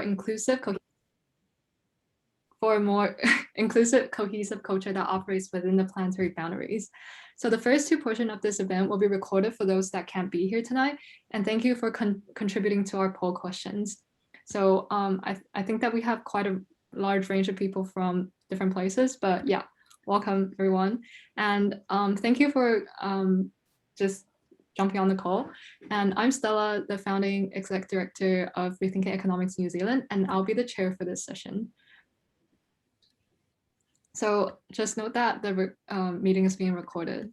inclusive, for a more inclusive, cohesive culture that operates within the planetary boundaries. So the first two portions of this event will be recorded for those that can't be here tonight. And thank you for contributing to our poll questions. So I think that we have quite a large range of people from different places, but yeah, welcome everyone. And thank you for just jumping on the call. And I'm Stella, the founding exec director of Rethinking Economics New Zealand, and I'll be the chair for this session. So just note that the meeting is being recorded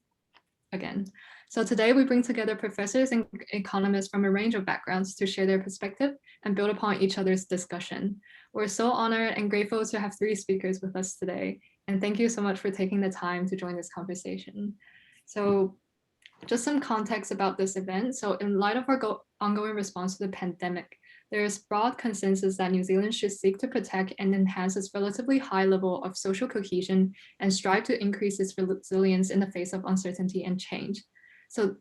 again. So today we bring together professors and economists from a range of backgrounds to share their perspective and build upon each other's discussion. We're so honored and grateful to have 3 speakers with us today. And thank you so much for taking the time to join this conversation. So just some context about this event. So in light of our ongoing response to the pandemic, there is broad consensus that New Zealand should seek to protect and enhance its relatively high level of social cohesion and strive to increase its resilience in the face of uncertainty and change. So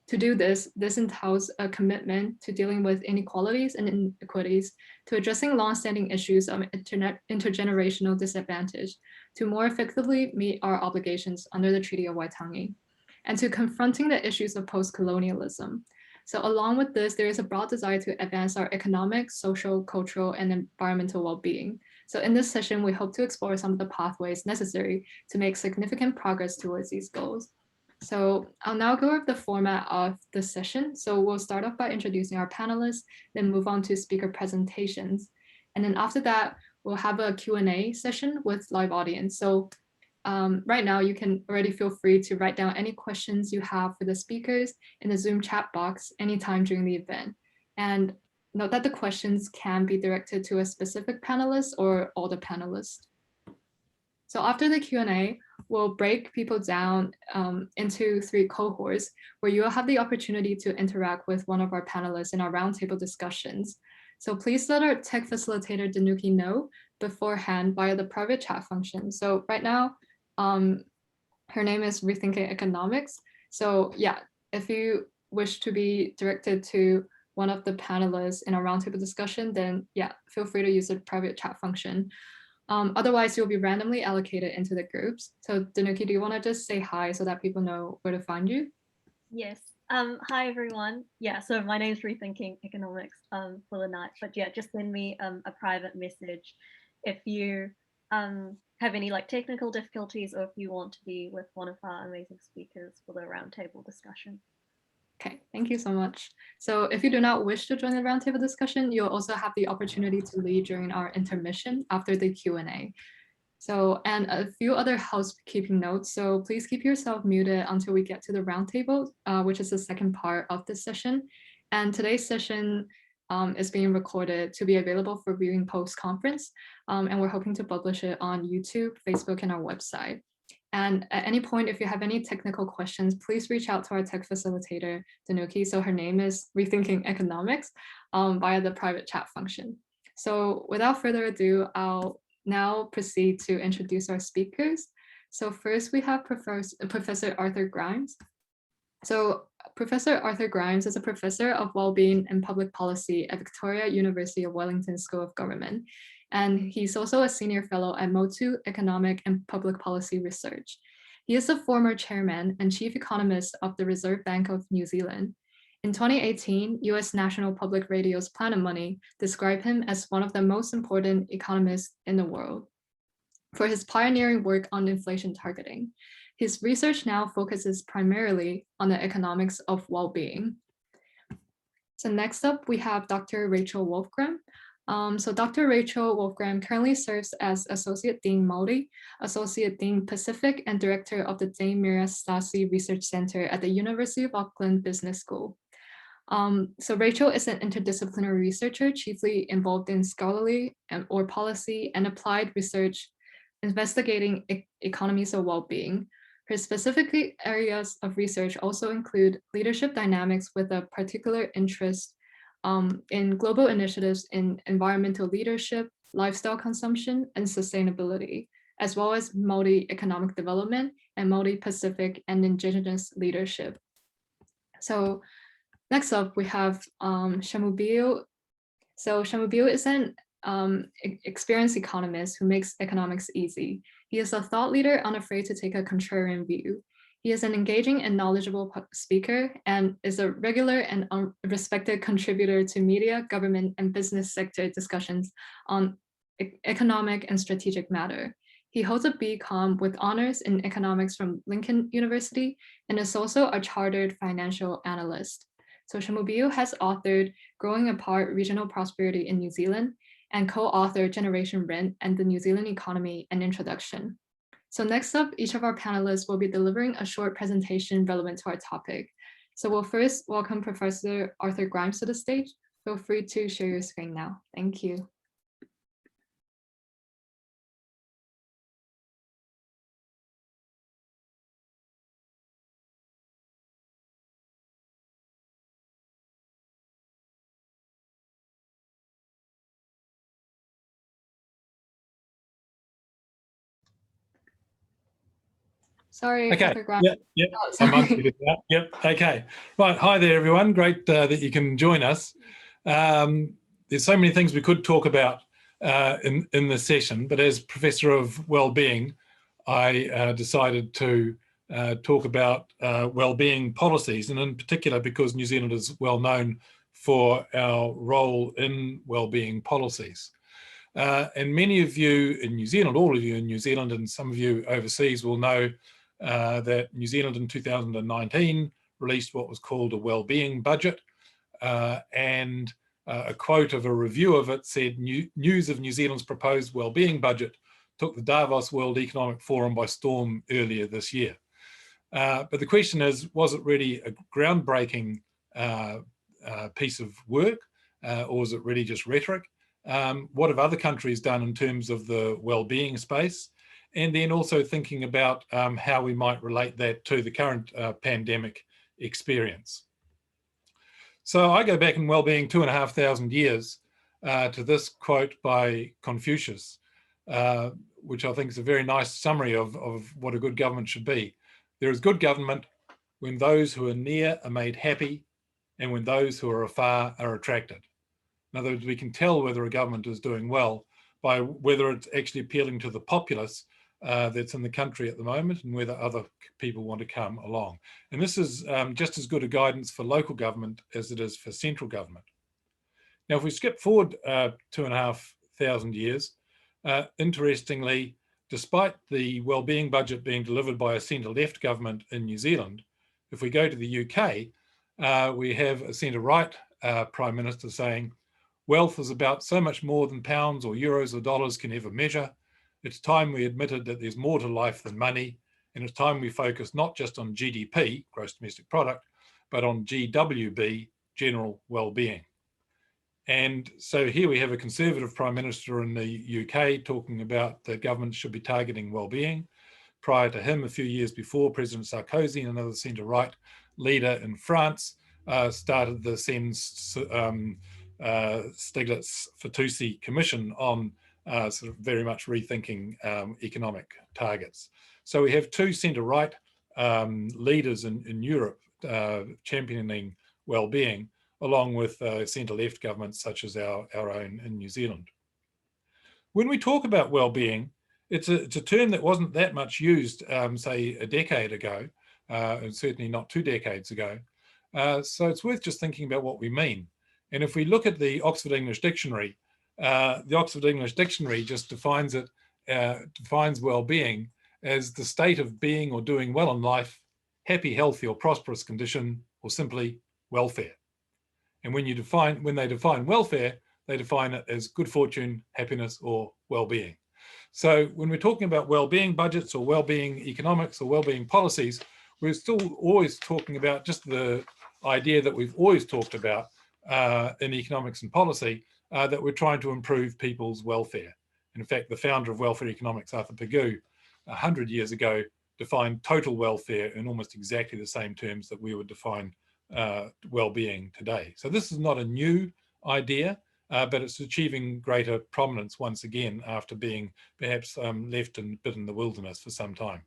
to do this entails a commitment to dealing with inequalities and inequities, to addressing longstanding issues of intergenerational disadvantage, to more effectively meet our obligations under the Treaty of Waitangi, and to confronting the issues of post-colonialism. So along with this, there is a broad desire to advance our economic, social, cultural, and environmental well-being. So in this session, we hope to explore some of the pathways necessary to make significant progress towards these goals. So I'll now go over the format of the session. So we'll start off by introducing our panelists, then move on to speaker presentations. And then after that, we'll have a Q&A session with live audience. So right now, you can already feel free to write down any questions you have for the speakers in the Zoom chat box anytime during the event. And note that the questions can be directed to a specific panelist or all the panelists. So after the Q&A, we'll break people down into 3 cohorts where you'll have the opportunity to interact with one of our panelists in our roundtable discussions. So please let our tech facilitator, Danuki, know beforehand via the private chat function. So right now, her name is Rethinking Economics. So yeah, if you wish to be directed to one of the panelists in a roundtable discussion, then yeah, feel free to use the private chat function. Otherwise, you'll be randomly allocated into the groups. So Danuki, do you want to just say hi so that people know where to find you? Yes. Hi, everyone. Yeah, so my name is Rethinking Economics for the night. But yeah, just send me a private message if you have any technical difficulties or if you want to be with one of our amazing speakers for the roundtable discussion. Okay, thank you so much. So if you do not wish to join the roundtable discussion, you'll also have the opportunity to leave during our intermission after the Q&A. So, and a few other housekeeping notes. So please keep yourself muted until we get to the roundtable, which is the second part of this session. And today's session is being recorded to be available for viewing post-conference. And we're hoping to publish it on YouTube, Facebook, and our website. And at any point, if you have any technical questions, please reach out to our tech facilitator, Danuki. So her name is Rethinking Economics via the private chat function. So without further ado, I'll now proceed to introduce our speakers. So first we have Professor Arthur Grimes. So Professor Arthur Grimes is a professor of well-being and public policy at Victoria University of Wellington School of Government. And he's also a senior fellow at Motu Economic and Public Policy Research. He is the former chairman and chief economist of the Reserve Bank of New Zealand. In 2018, US National Public Radio's Planet Money described him as one of the most important economists in the world for his pioneering work on inflation targeting. His research now focuses primarily on the economics of well-being. So next up, we have Dr. Rachel Wolfgram. So Dr. Rachel Wolfgram currently serves as Associate Dean Māori, Associate Dean Pacific, and Director of the Dame Mira Stasi Research Center at the University of Auckland Business School. So Rachel is an interdisciplinary researcher, chiefly involved in scholarly or policy and applied research investigating economies of well-being. Her specific areas of research also include leadership dynamics with a particular interest in global initiatives in environmental leadership, lifestyle consumption, and sustainability, as well as multi-economic development and multi-Pacific and indigenous leadership. So next up, we have Shamubio So Shamubiu is an experienced economist who makes economics easy. He is a thought leader unafraid to take a contrarian view. He is an engaging and knowledgeable speaker and is a regular and respected contributor to media, government, and business sector discussions on economic and strategic matter. He holds a BCom with honors in economics from Lincoln University and is also a chartered financial analyst. So Shamubiu has authored Growing Apart Regional Prosperity in New Zealand and co-authored Generation Rent and the New Zealand Economy, an Introduction. So next up, each of our panelists will be delivering a short presentation relevant to our topic. So we'll first welcome Professor Arthur Grimes to the stage. Feel free to share your screen now. Thank you. Sorry, okay. Arthur Grimes. Yep. Oh, I'm unmuted now. Yep. Okay. Right. Hi there, everyone. Great that you can join us. There's so many things we could talk about in this session, but as Professor of Wellbeing, I decided to talk about wellbeing policies, and in particular because New Zealand is well known for our role in wellbeing policies. And many of you in New Zealand, all of you in New Zealand, and some of you overseas will know that New Zealand in 2019 released what was called a wellbeing budget, and a quote of a review of it said, news of New Zealand's proposed wellbeing budget took the Davos World Economic Forum by storm earlier this year. But the question is, was it really a groundbreaking piece of work, or was it really just rhetoric? What have other countries done in terms of the wellbeing space? And then also thinking about how we might relate that to the current pandemic experience. So I go back in wellbeing 2,500 years to this quote by Confucius, which I think is a very nice summary of what a good government should be. There is good government when those who are near are made happy and when those who are afar are attracted. In other words, we can tell whether a government is doing well by whether it's actually appealing to the populace that's in the country at the moment and whether other people want to come along. And this is just as good a guidance for local government as it is for central government. Now, if we skip forward 2,500 years, interestingly, despite the wellbeing budget being delivered by a centre-left government in New Zealand, if we go to the UK, we have a centre-right Prime Minister saying, wealth is about so much more than pounds or euros or dollars can ever measure. It's time we admitted that there's more to life than money, and it's time we focus not just on GDP, gross domestic product, but on GWB, general well-being. And so here we have a Conservative Prime Minister in the UK talking about the government should be targeting well-being. Prior to him, a few years before, President Sarkozy, another centre-right leader in France, started the Stiglitz-Fitoussi Commission on sort of very much rethinking economic targets. So we have two centre-right leaders in Europe championing well-being, along with centre-left governments such as our own in New Zealand. When we talk about well-being, it's a term that wasn't that much used, say, a decade ago, and certainly not 2 decades ago. So it's worth just thinking about what we mean. And if we look at the Oxford English Dictionary just defines it, defines well-being as the state of being or doing well in life, happy, healthy, or prosperous condition, or simply welfare. And when they define welfare, they define it as good fortune, happiness, or well-being. So when we're talking about well-being budgets or well-being economics or well-being policies, we're still always talking about just the idea that we've always talked about in economics and policy, that we're trying to improve people's welfare. And in fact, the founder of welfare economics, Arthur Pigou, 100 years ago, defined total welfare in almost exactly the same terms that we would define well-being today. So this is not a new idea, but it's achieving greater prominence once again after being perhaps left and bit in the wilderness for some time.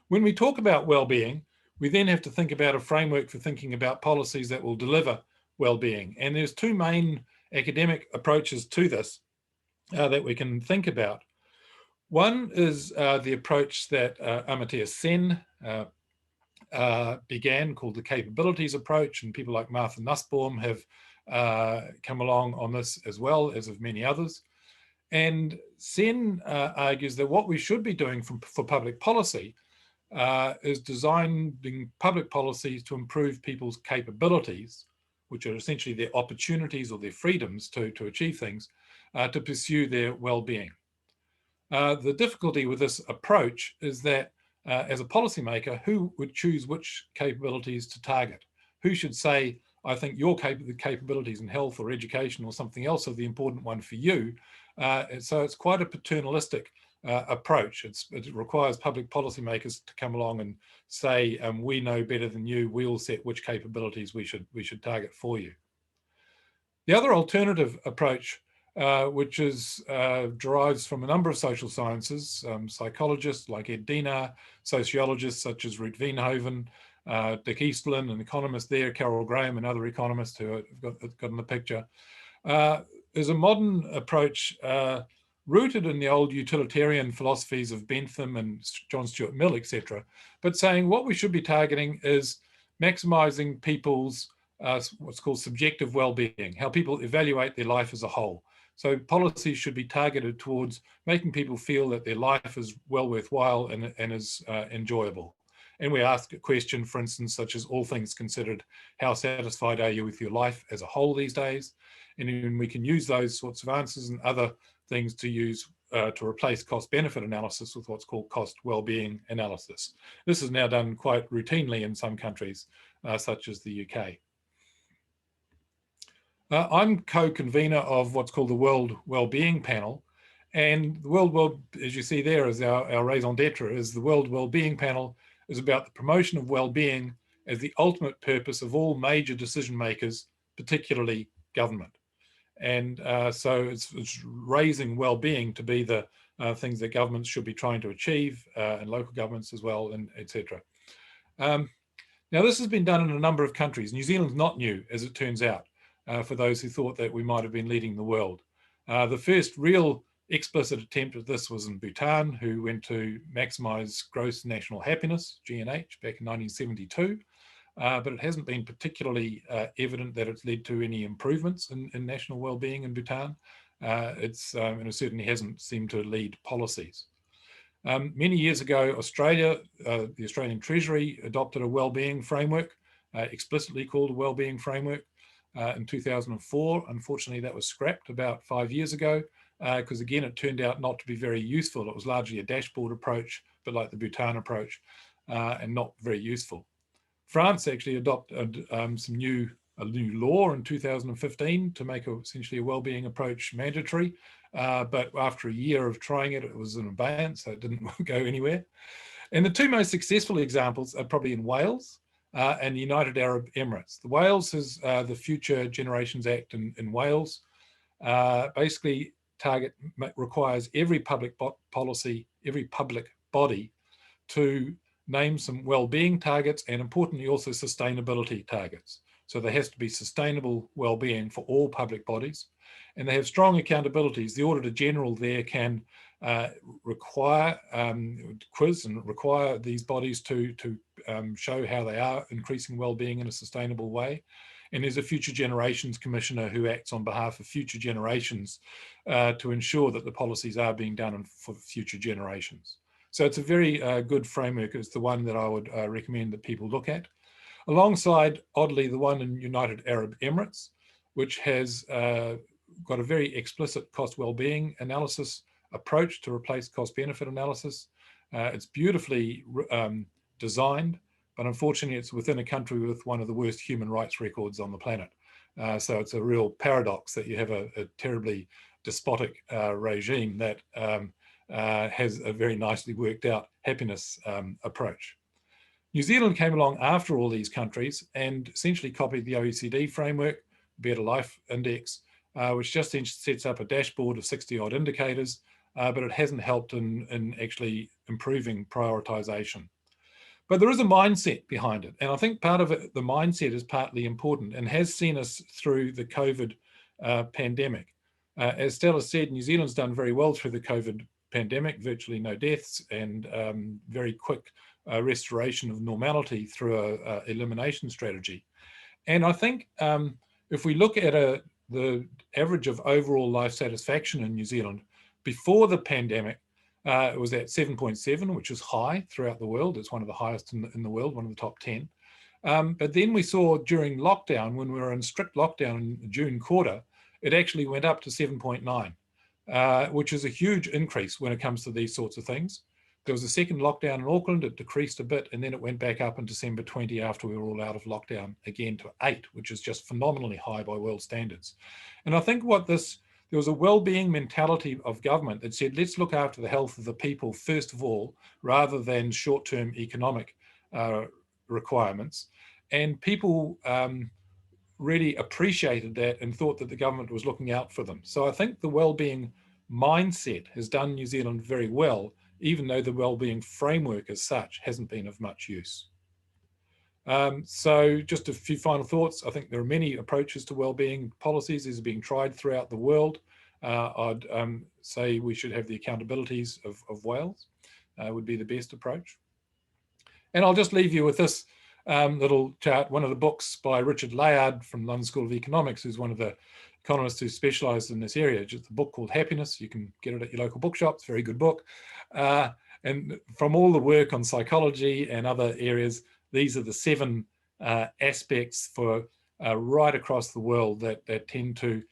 When we talk about well-being, we then have to think about a framework for thinking about policies that will deliver well-being. And there's two main academic approaches to this that we can think about. One is the approach that Aotearoa Sen began, called the capabilities approach, and people like Martha Nussbaum have come along on this as well, as of many others. And Sen argues that what we should be doing for public policy is designing public policies to improve people's capabilities, which are essentially their opportunities or their freedoms to achieve things, to pursue their well-being. The difficulty with this approach is that as a policymaker, who would choose which capabilities to target? Who should say, I think your capabilities in health or education or something else are the important one for you? So it's quite a paternalistic approach. It requires public policymakers to come along and say, we know better than you, we'll set which capabilities we should target for you. The other alternative approach, which derives from a number of social sciences, psychologists like Ed Dienar, sociologists such as Ruth Veenhoven, Dick Eastland, an economist there, Carol Graham, and other economists who have got in the picture, is a modern approach rooted in the old utilitarian philosophies of Bentham and John Stuart Mill, etc., but saying what we should be targeting is maximizing people's what's called subjective well-being, how people evaluate their life as a whole. So policies should be targeted towards making people feel that their life is well worthwhile and is enjoyable. And we ask a question, for instance, such as, all things considered, how satisfied are you with your life as a whole these days? And then we can use those sorts of answers and other things to use to replace cost-benefit analysis with what's called cost-well-being analysis. This is now done quite routinely in some countries, such as the UK. I'm co-convener of what's called the World Wellbeing Panel, and the World, as you see there, is our raison d'etre, is the World Wellbeing Panel is about the promotion of well-being as the ultimate purpose of all major decision makers, particularly government. And so it's raising well-being to be the things that governments should be trying to achieve, and local governments as well, and etc. Now, this has been done in a number of countries. New Zealand's not new, as it turns out, for those who thought that we might have been leading the world. The first real explicit attempt at this was in Bhutan, who went to maximise gross national happiness, GNH, back in 1972. But it hasn't been particularly evident that it's led to any improvements in national well-being in Bhutan. And it certainly hasn't seemed to lead policies. Many years ago, Australia, the Australian Treasury adopted a well-being framework, explicitly called a well-being framework, in 2004. Unfortunately, that was scrapped about 5 years ago, because again, it turned out not to be very useful. It was largely a dashboard approach, but like the Bhutan approach, and not very useful. France actually adopted a new law in 2015 to make essentially a well-being approach mandatory, but after a year of trying it, it was in abeyance, so it didn't go anywhere. And the two most successful examples are probably in Wales and the United Arab Emirates. The Wales is the Future Generations Act in Wales. Basically, requires every public policy, every public body to name some well-being targets, and importantly also sustainability targets. So there has to be sustainable well-being for all public bodies, and they have strong accountabilities. The Auditor General there can require quiz and require these bodies to show how they are increasing well-being in a sustainable way. And there's a Future Generations Commissioner who acts on behalf of future generations to ensure that the policies are being done for future generations. So it's a very good framework. It's the one that I would recommend that people look at. Alongside, oddly, the one in United Arab Emirates, which has got a very explicit cost well-being analysis approach to replace cost-benefit analysis. It's beautifully designed, but unfortunately it's within a country with one of the worst human rights records on the planet. So it's a real paradox that you have a terribly despotic regime that has a very nicely worked out happiness approach. New Zealand came along after all these countries and essentially copied the OECD framework, Better Life Index, which just sets up a dashboard of 60 odd indicators, but it hasn't helped in actually improving prioritization. But there is a mindset behind it. And I think part of it, the mindset is partly important and has seen us through the COVID pandemic. As Stella said, New Zealand's done very well through the COVID pandemic, virtually no deaths, and very quick restoration of normality through a elimination strategy. And I think if we look at the average of overall life satisfaction in New Zealand, before the pandemic, it was at 7.7, which is high throughout the world. It's one of the highest in the world, one of the top 10. But then we saw during lockdown, when we were in strict lockdown in the June quarter, it actually went up to 7.9, which is a huge increase when it comes to these sorts of things. There was a second lockdown in Auckland, it decreased a bit, and then it went back up in December 20 after we were all out of lockdown again to 8, which is just phenomenally high by world standards. And I think there was a well-being mentality of government that said, let's look after the health of the people first of all, rather than short-term economic requirements. And people really appreciated that and thought that the government was looking out for them. So I think the well-being mindset has done New Zealand very well, even though the well-being framework as such hasn't been of much use. So just a few final thoughts. I think there are many approaches to well-being policies. These are being tried throughout the world. I'd say we should have the accountabilities of Wales would be the best approach. And I'll just leave you with this little chart, one of the books by Richard Layard from London School of Economics, who's one of the economists who specialised in this area. Just a book called Happiness. You can get it at your local bookshops, very good book. And from all the work on psychology and other areas, these are the 7 aspects for right across the world that tend to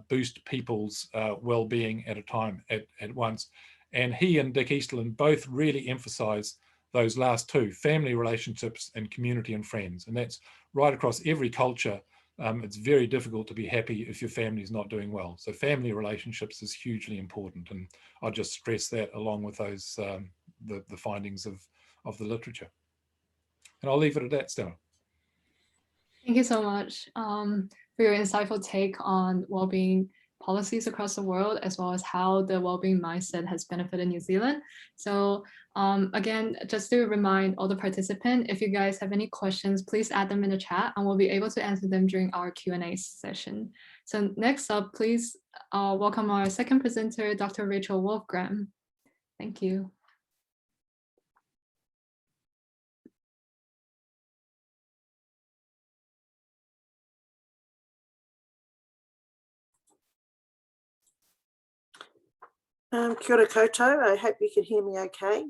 boost people's well-being at a time at once. And he and Dick Easterland both really emphasise those last 2, family relationships and community and friends. And that's right across every culture. It's very difficult to be happy if your family is not doing well. So family relationships is hugely important. And I'll just stress that along with those the findings of the literature. And I'll leave it at that, Stella. Thank you so much for your insightful take on well-being policies across the world, as well as how the well-being mindset has benefited New Zealand. So again, just to remind all the participants, if you guys have any questions, please add them in the chat and we'll be able to answer them during our Q&A session. So next up, please welcome our second presenter, Dr. Rachel Wolfgram. Thank you. Kia ora koutou. I hope you can hear me okay.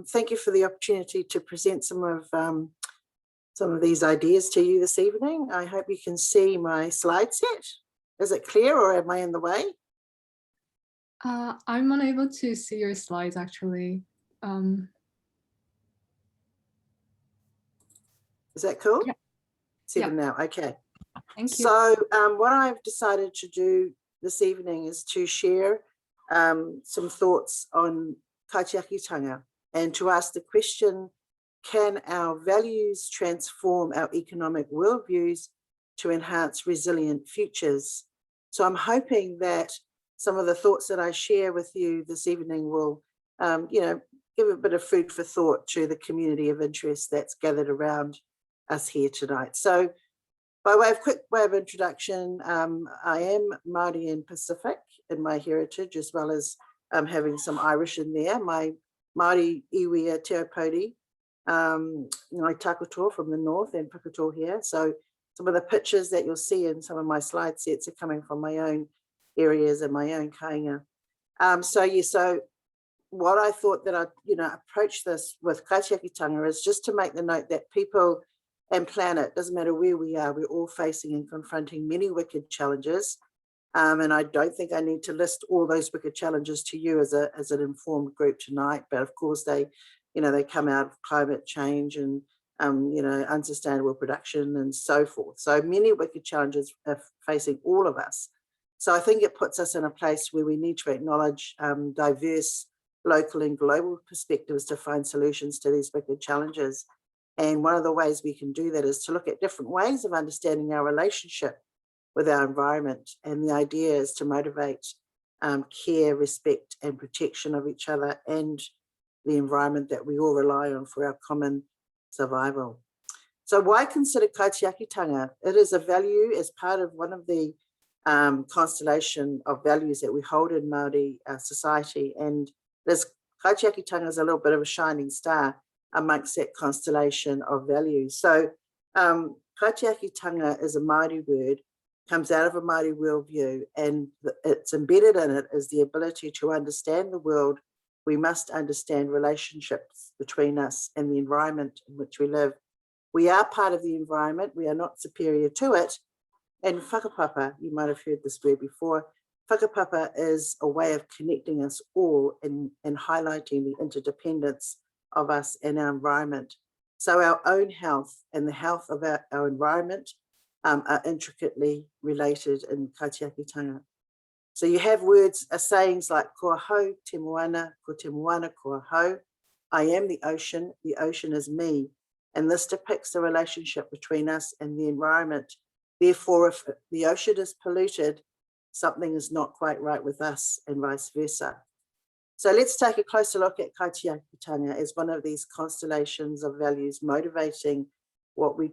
Thank you for the opportunity to present some of these ideas to you this evening. I hope you can see my slide set. Is it clear or am I in the way? I'm unable to see your slides actually. Is that cool? Yeah. See them now, okay. Thank you. So what I've decided to do this evening is to share some thoughts on Kaikaikitanga and to ask the question, can our values transform our economic worldviews to enhance resilient futures? So I'm hoping that some of the thoughts that I share with you this evening will, give a bit of food for thought to the community of interest that's gathered around us here tonight. So by quick way of introduction, I am Māori and Pacific in my heritage, as well as having some Irish in there. My Māori iwi a Te Aupōuri, Ngāi Takoto from the north and Puketō here. So some of the pictures that you'll see in some of my slide sets are coming from my own areas and my own kāinga. So what I thought that I'd approach this with Kaikaikitanga is just to make the note that people and planet, doesn't matter where we are, we're all facing and confronting many wicked challenges. And I don't think I need to list all those wicked challenges to you as an informed group tonight, but of course they come out of climate change and unsustainable production and so forth. So many wicked challenges are facing all of us. So I think it puts us in a place where we need to acknowledge diverse local and global perspectives to find solutions to these wicked challenges. And one of the ways we can do that is to look at different ways of understanding our relationship with our environment. And the idea is to motivate care, respect, and protection of each other and the environment that we all rely on for our common survival. So why consider Kaikaikitanga? It is a value as part of one of the constellation of values that we hold in Māori society. And this Kaikaikitanga is a little bit of a shining star amongst that constellation of values. So Kaikaikitanga is a Māori word, comes out of a Māori worldview, and it's embedded in it is the ability to understand the world. We must understand relationships between us and the environment in which we live. We are part of the environment, we are not superior to it. And whakapapa, you might have heard this word before, whakapapa is a way of connecting us all and highlighting the interdependence of us and our environment. So our own health and the health of our environment are intricately related in Kaikaikitanga. So you have words, sayings like kua hau te moana, kua hau. I am the ocean is me. And this depicts the relationship between us and the environment. Therefore, if the ocean is polluted, something is not quite right with us and vice versa. So let's take a closer look at Kaikaikitanga as one of these constellations of values motivating what we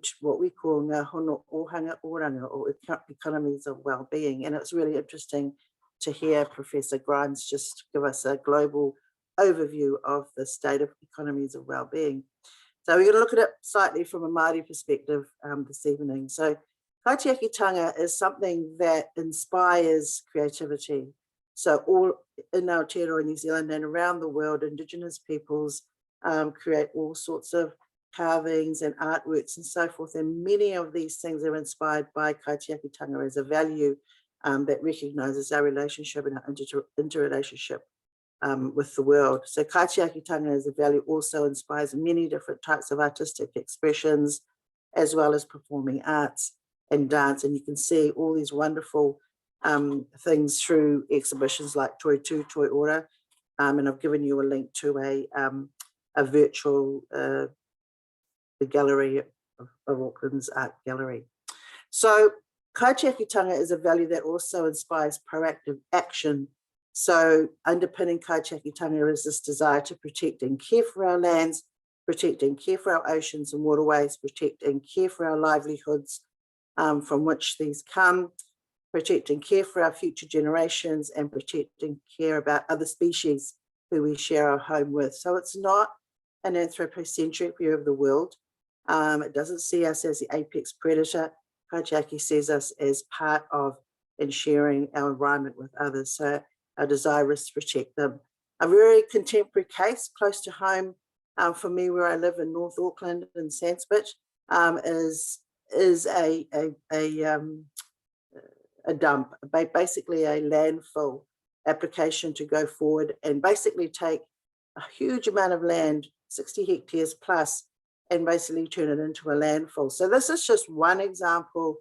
call ngā hono ohanga oranga, or economies of well-being. And it's really interesting to hear Professor Grimes just give us a global overview of the state of economies of well-being. So we're going to look at it slightly from a Māori perspective this evening. So Kaikaikitanga is something that inspires creativity. So all in Aotearoa New Zealand and around the world, indigenous peoples create all sorts of carvings and artworks and so forth. And many of these things are inspired by Kaikaikitanga as a value that recognizes our relationship and our interrelationship with the world. So Kaikaikitanga as a value also inspires many different types of artistic expressions, as well as performing arts and dance. And you can see all these wonderful things through exhibitions like Toi Tu, Toi Ora. And I've given you a link to a virtual the gallery of Auckland's art gallery. So Kaikaikitanga is a value that also inspires proactive action. So underpinning Kaikaikitanga is this desire to protect and care for our lands, protect and care for our oceans and waterways, protect and care for our livelihoods from which these come, protect and care for our future generations, and protect and care about other species who we share our home with. So it's not an anthropocentric view of the world. It doesn't see us as the apex predator. Kaikaiki sees us as part of and sharing our environment with others. So our desire is to protect them. A very contemporary case close to home for me, where I live in North Auckland in Sandspit, is a dump, basically a landfill application to go forward and basically take a huge amount of land, 60 hectares plus, and basically turn it into a landfill. So this is just one example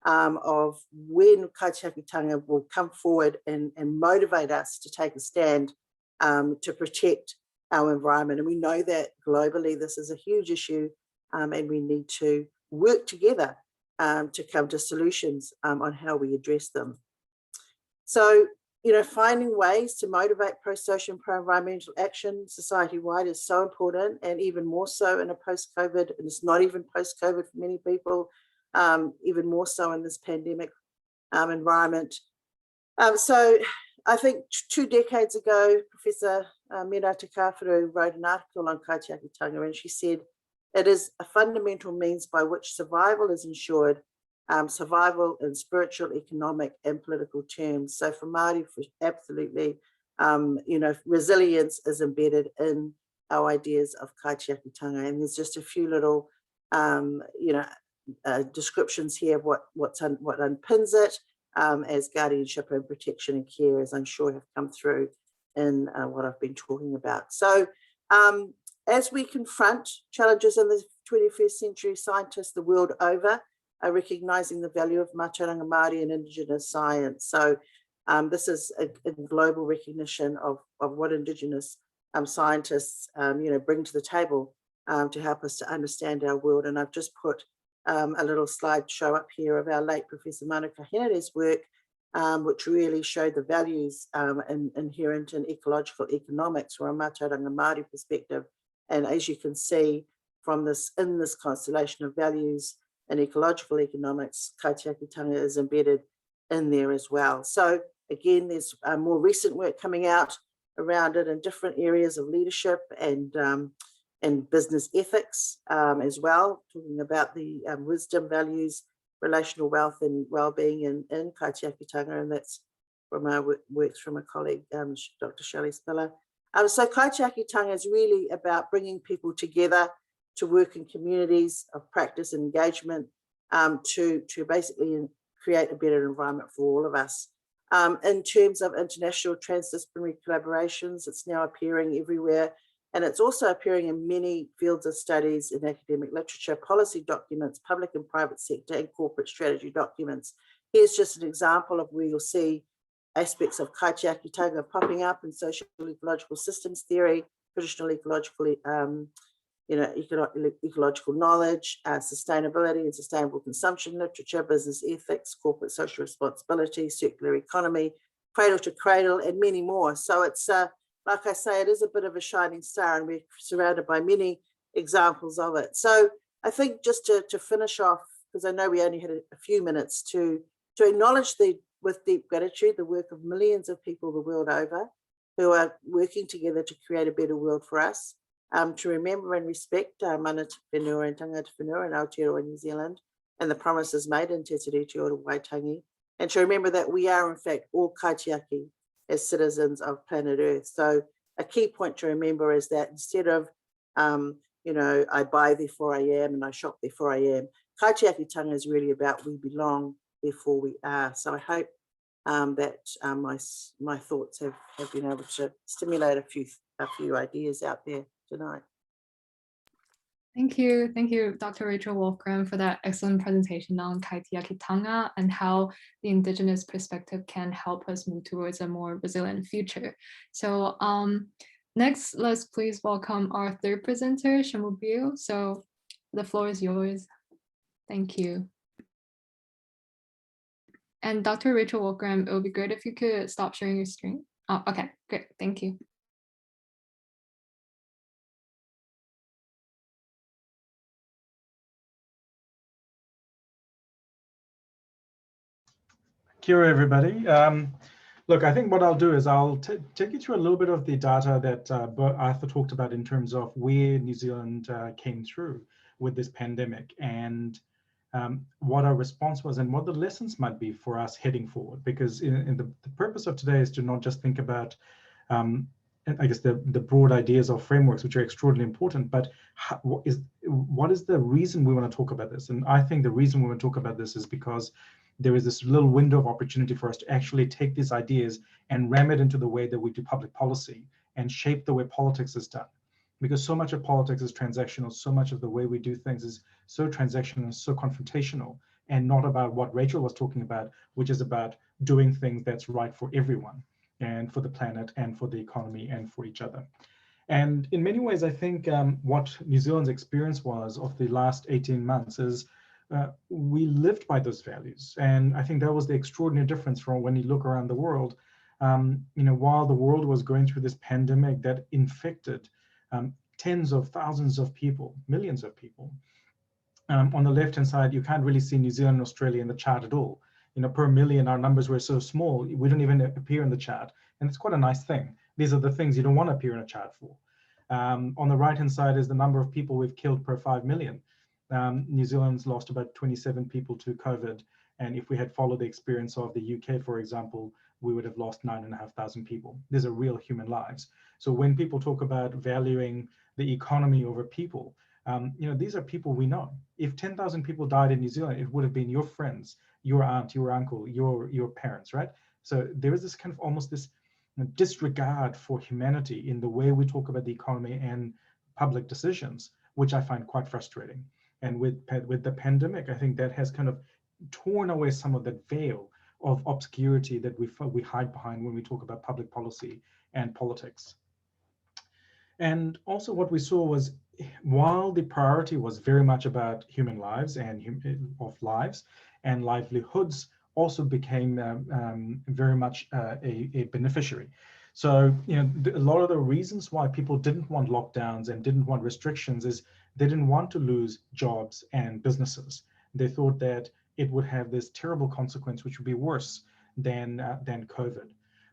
of when Kaikaikitanga will come forward and motivate us to take a stand to protect our environment. And we know that globally this is a huge issue, and we need to work together to come to solutions on how we address them. So, you know, finding ways to motivate pro-social and pro-environmental action society-wide is so important, and even more so in a post-COVID, and it's not even post-COVID for many people, even more so in this pandemic environment. So I think 2 decades ago, Professor Mera Te Kāwhuru wrote an article on Kaikaikitanga, and she said, it is a fundamental means by which survival is ensured, survival in spiritual, economic, and political terms. So for Māori, absolutely, you know, resilience is embedded in our ideas of Kaikaikitanga. And there's just a few little, you know, descriptions here of what underpins it, as guardianship and protection and care, as I'm sure have come through in what I've been talking about. So as we confront challenges in the 21st century, scientists the world over are recognising the value of mātauranga Māori and indigenous science. So this is a global recognition of what indigenous scientists you know, bring to the table to help us to understand our world. And I've just put a little slideshow up here of our late Professor Manuka Henere's work, which really showed the values inherent in ecological economics from a mātauranga Māori perspective. And as you can see from this, in this constellation of values and ecological economics, Kaikaikitanga is embedded in there as well. So again, there's more recent work coming out around it in different areas of leadership and business ethics as well, talking about the wisdom, values, relational wealth and well-being in Kaikaikitanga, and that's from our works from a colleague, Dr. Shelley Spiller. So Kaikaikitanga is really about bringing people together to work in communities of practice and engagement to basically create a better environment for all of us. In terms of international transdisciplinary collaborations, it's now appearing everywhere, and it's also appearing in many fields of studies in academic literature, policy documents, public and private sector, and corporate strategy documents. Here's just an example of where you'll see aspects of Kaikaikitanga popping up in social ecological systems theory, traditional ecological ecological knowledge, sustainability and sustainable consumption literature, business ethics, corporate social responsibility, circular economy, cradle to cradle, and many more. So it's, like I say, it is a bit of a shining star, and we're surrounded by many examples of it. So I think just to finish off, because I know we only had a few minutes, to acknowledge with deep gratitude the work of millions of people the world over who are working together to create a better world for us. To remember and respect mana te whenua and tanga te whenua in Aotearoa New Zealand and the promises made in Te Tiriti o Waitangi, and to remember that we are in fact all kaitiaki as citizens of planet Earth. So a key point to remember is that instead of, I buy therefore I am and I shop therefore I am, kaitiakitanga is really about we belong, therefore we are. So I hope that my thoughts have been able to stimulate a few ideas out there tonight. Thank you, Dr. Rachel Wolfgram, for that excellent presentation on Kaikaikitanga and how the indigenous perspective can help us move towards a more resilient future. So next, let's please welcome our third presenter, Shamubil. So the floor is yours. Thank you. And Dr. Rachel Wolfgram, it would be great if you could stop sharing your screen. Oh, okay, great, thank you. Kia ora, everybody. Look, I think what I'll do is I'll take you through a little bit of the data that Arthur talked about in terms of where New Zealand came through with this pandemic and what our response was and what the lessons might be for us heading forward. Because the purpose of today is to not just think about, I guess, the broad ideas or frameworks, which are extraordinarily important, but what is the reason we want to talk about this? And I think the reason we want to talk about this is because there is this little window of opportunity for us to actually take these ideas and ram it into the way that we do public policy and shape the way politics is done. Because so much of politics is transactional, so much of the way we do things is so transactional and so confrontational, and not about what Rachel was talking about, which is about doing things that's right for everyone and for the planet and for the economy and for each other. And in many ways, I think what New Zealand's experience was of the last 18 months is we lived by those values. And I think that was the extraordinary difference from when you look around the world. While the world was going through this pandemic that infected tens of thousands of people, millions of people, on the left-hand side, you can't really see New Zealand and Australia in the chart at all. Per million, our numbers were so small, we don't even appear in the chart. And it's quite a nice thing. These are the things you don't want to appear in a chart for. On the right-hand side is the number of people we've killed per 5 million. New Zealand's lost about 27 people to COVID. And if we had followed the experience of the UK, for example, we would have lost 9,500 people. These are real human lives. So when people talk about valuing the economy over people, these are people we know. If 10,000 people died in New Zealand, it would have been your friends, your aunt, your uncle, your parents, right? So there is this kind of almost this disregard for humanity in the way we talk about the economy and public decisions, which I find quite frustrating. And with the pandemic, I think that has kind of torn away some of that veil of obscurity that we hide behind when we talk about public policy and politics. And also what we saw was, while the priority was very much about human lives and lives and livelihoods, also became very much a beneficiary. So, a lot of the reasons why people didn't want lockdowns and didn't want restrictions is they didn't want to lose jobs and businesses. They thought that it would have this terrible consequence, which would be worse than COVID.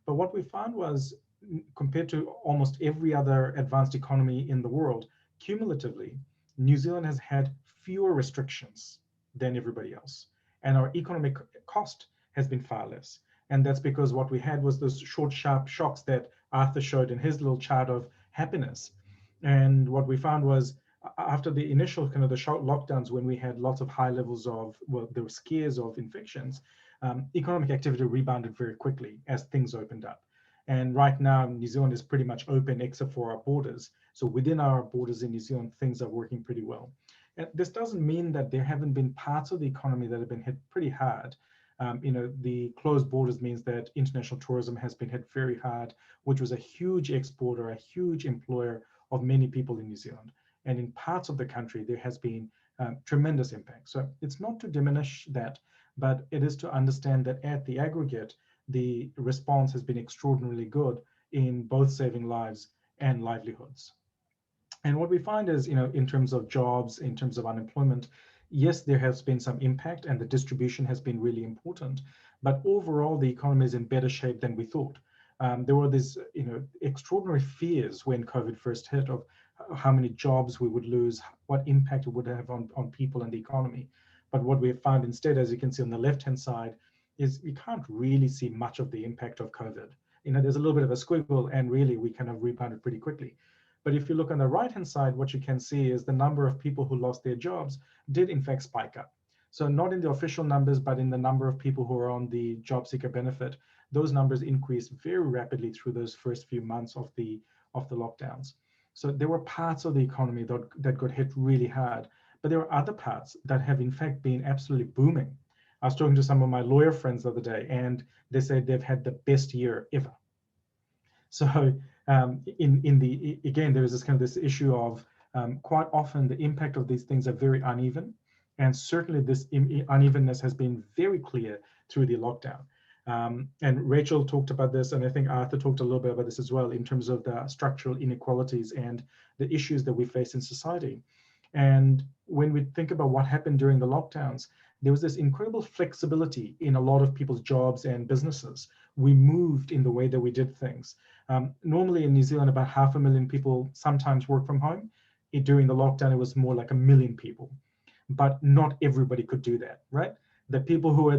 But what we found was, compared to almost every other advanced economy in the world, cumulatively, New Zealand has had fewer restrictions than everybody else. And our economic cost has been far less. And that's because what we had was those short, sharp shocks that Arthur showed in his little chart of happiness. And what we found was, after the initial kind of the short lockdowns, when we had lots of high levels of, well, there were scares of infections, economic activity rebounded very quickly as things opened up. And right now, New Zealand is pretty much open except for our borders. So within our borders in New Zealand, things are working pretty well. And this doesn't mean that there haven't been parts of the economy that have been hit pretty hard. The closed borders means that international tourism has been hit very hard, which was a huge exporter, a huge employer of many people in New Zealand. And in parts of the country, there has been tremendous impact. So it's not to diminish that, but it is to understand that at the aggregate, the response has been extraordinarily good in both saving lives and livelihoods. And what we find is, in terms of jobs, in terms of unemployment, yes, there has been some impact and the distribution has been really important, but overall the economy is in better shape than we thought. There were these, extraordinary fears when COVID first hit of how many jobs we would lose, what impact it would have on people and the economy. But what we have found instead, as you can see on the left-hand side, is we can't really see much of the impact of COVID. There's a little bit of a squiggle, and really we kind of rebounded pretty quickly. But if you look on the right-hand side, what you can see is the number of people who lost their jobs did in fact spike up. So not in the official numbers, but in the number of people who are on the job seeker benefit, those numbers increased very rapidly through those first few months of the lockdowns. So there were parts of the economy that got hit really hard, but there are other parts that have in fact been absolutely booming. I was talking to some of my lawyer friends the other day, and they said they've had the best year ever. So again, there is this issue of quite often the impact of these things are very uneven, and certainly this unevenness has been very clear through the lockdown. And Rachel talked about this, and I think Arthur talked a little bit about this as well, in terms of the structural inequalities and the issues that we face in society. And when we think about what happened during the lockdowns, there was this incredible flexibility in a lot of people's jobs and businesses. We moved in the way that we did things. Normally in New Zealand, about 500,000 people sometimes work from home. During the lockdown, it was more like 1 million people, but not everybody could do that, right? The people who were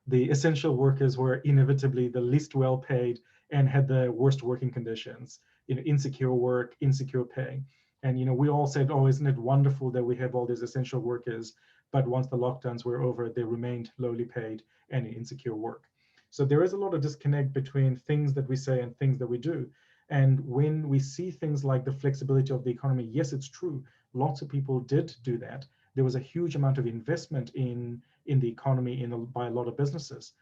the essential workers were inevitably the least well paid and had the worst working conditions, insecure work, insecure pay. And we all said, oh, isn't it wonderful that we have all these essential workers? But once the lockdowns were over, they remained lowly paid and in insecure work. So there is a lot of disconnect between things that we say and things that we do. And when we see things like the flexibility of the economy, yes, it's true. Lots of people did do that. There was a huge amount of investment in the economy by a lot of businesses,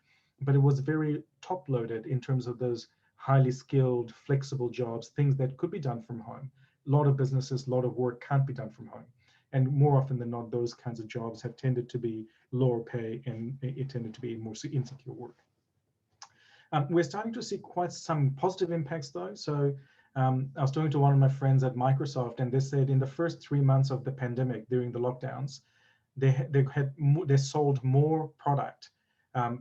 but it was very top loaded in terms of those highly skilled, flexible jobs, things that could be done from home. A lot of businesses, a lot of work can't be done from home. And more often than not, those kinds of jobs have tended to be lower pay, and it tended to be more insecure work. We're starting to see quite some positive impacts though. So I was talking to one of my friends at Microsoft, and they said in the first 3 months of the pandemic during the lockdowns, they sold more product,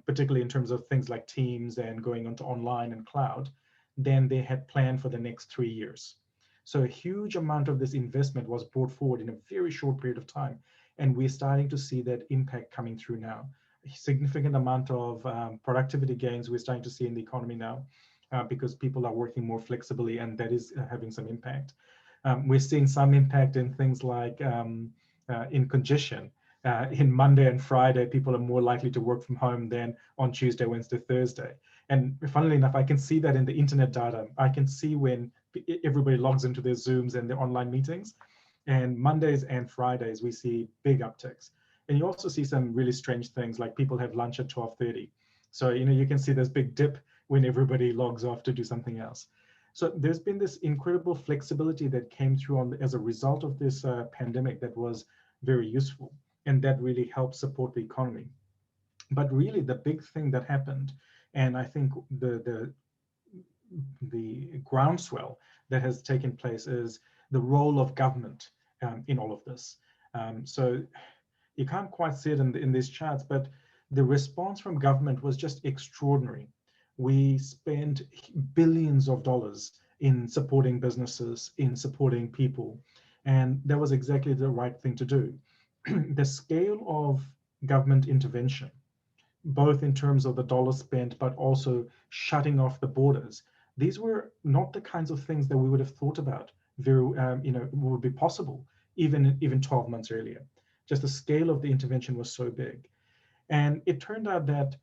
particularly in terms of things like Teams and going onto online and cloud, than they had planned for the next 3 years. So a huge amount of this investment was brought forward in a very short period of time. And we're starting to see that impact coming through now. A significant amount of productivity gains we're starting to see in the economy now because people are working more flexibly, and that is having some impact. We're seeing some impact in things like in congestion. In Monday and Friday, people are more likely to work from home than on Tuesday, Wednesday, Thursday. And funnily enough, I can see that in the internet data. I can see when everybody logs into their Zooms and their online meetings. And Mondays and Fridays, we see big upticks. And you also see some really strange things, like people have lunch at 12:30. So, you can see this big dip when everybody logs off to do something else. So there's been this incredible flexibility that came through as a result of this pandemic that was very useful, and that really helped support the economy. But really the big thing that happened, and I think the groundswell that has taken place, is the role of government in all of this. So You can't quite see it in these charts, but the response from government was just extraordinary. We spent billions of dollars in supporting businesses, in supporting people, and that was exactly the right thing to do. The scale of government intervention, both in terms of the dollars spent, but also shutting off the borders, these were not the kinds of things that we would have thought about would be possible even 12 months earlier. Just the scale of the intervention was so big. And it turned out that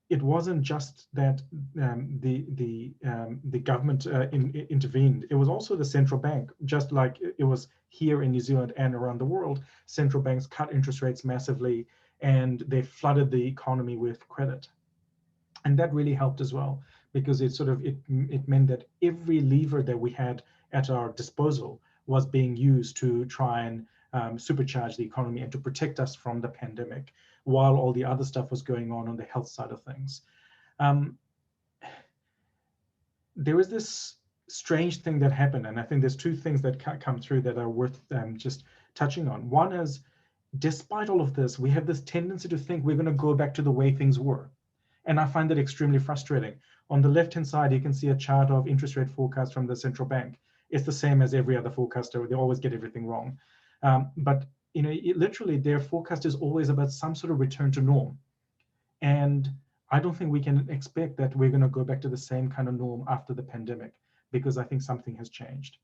it wasn't just that the government intervened. It was also the central bank, just like it was here in New Zealand and around the world. Central banks cut interest rates massively, and they flooded the economy with credit. And that really helped as well, because it meant that every lever that we had at our disposal was being used to try and supercharge the economy and to protect us from the pandemic, while all the other stuff was going on the health side of things. There was this strange thing that happened, and I think there's two things that come through that are worth just touching on. One is, despite all of this, we have this tendency to think we're going to go back to the way things were. And I find that extremely frustrating. On the left-hand side, you can see a chart of interest rate forecast from the central bank. It's the same as every other forecaster. They always get everything wrong. But literally, their forecast is always about some sort of return to norm. And I don't think we can expect that we're going to go back to the same kind of norm after the pandemic, because I think something has changed.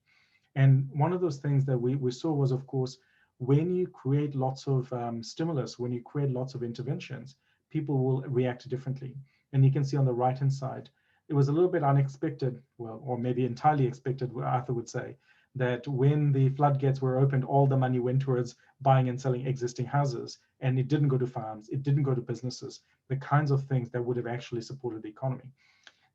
And one of those things that we saw was, of course, when you create lots of stimulus, when you create lots of interventions, people will react differently. And you can see on the right-hand side, it was a little bit unexpected, well, or maybe entirely expected, Arthur would say, that when the floodgates were opened, all the money went towards buying and selling existing houses, and it didn't go to farms, it didn't go to businesses, the kinds of things that would have actually supported the economy.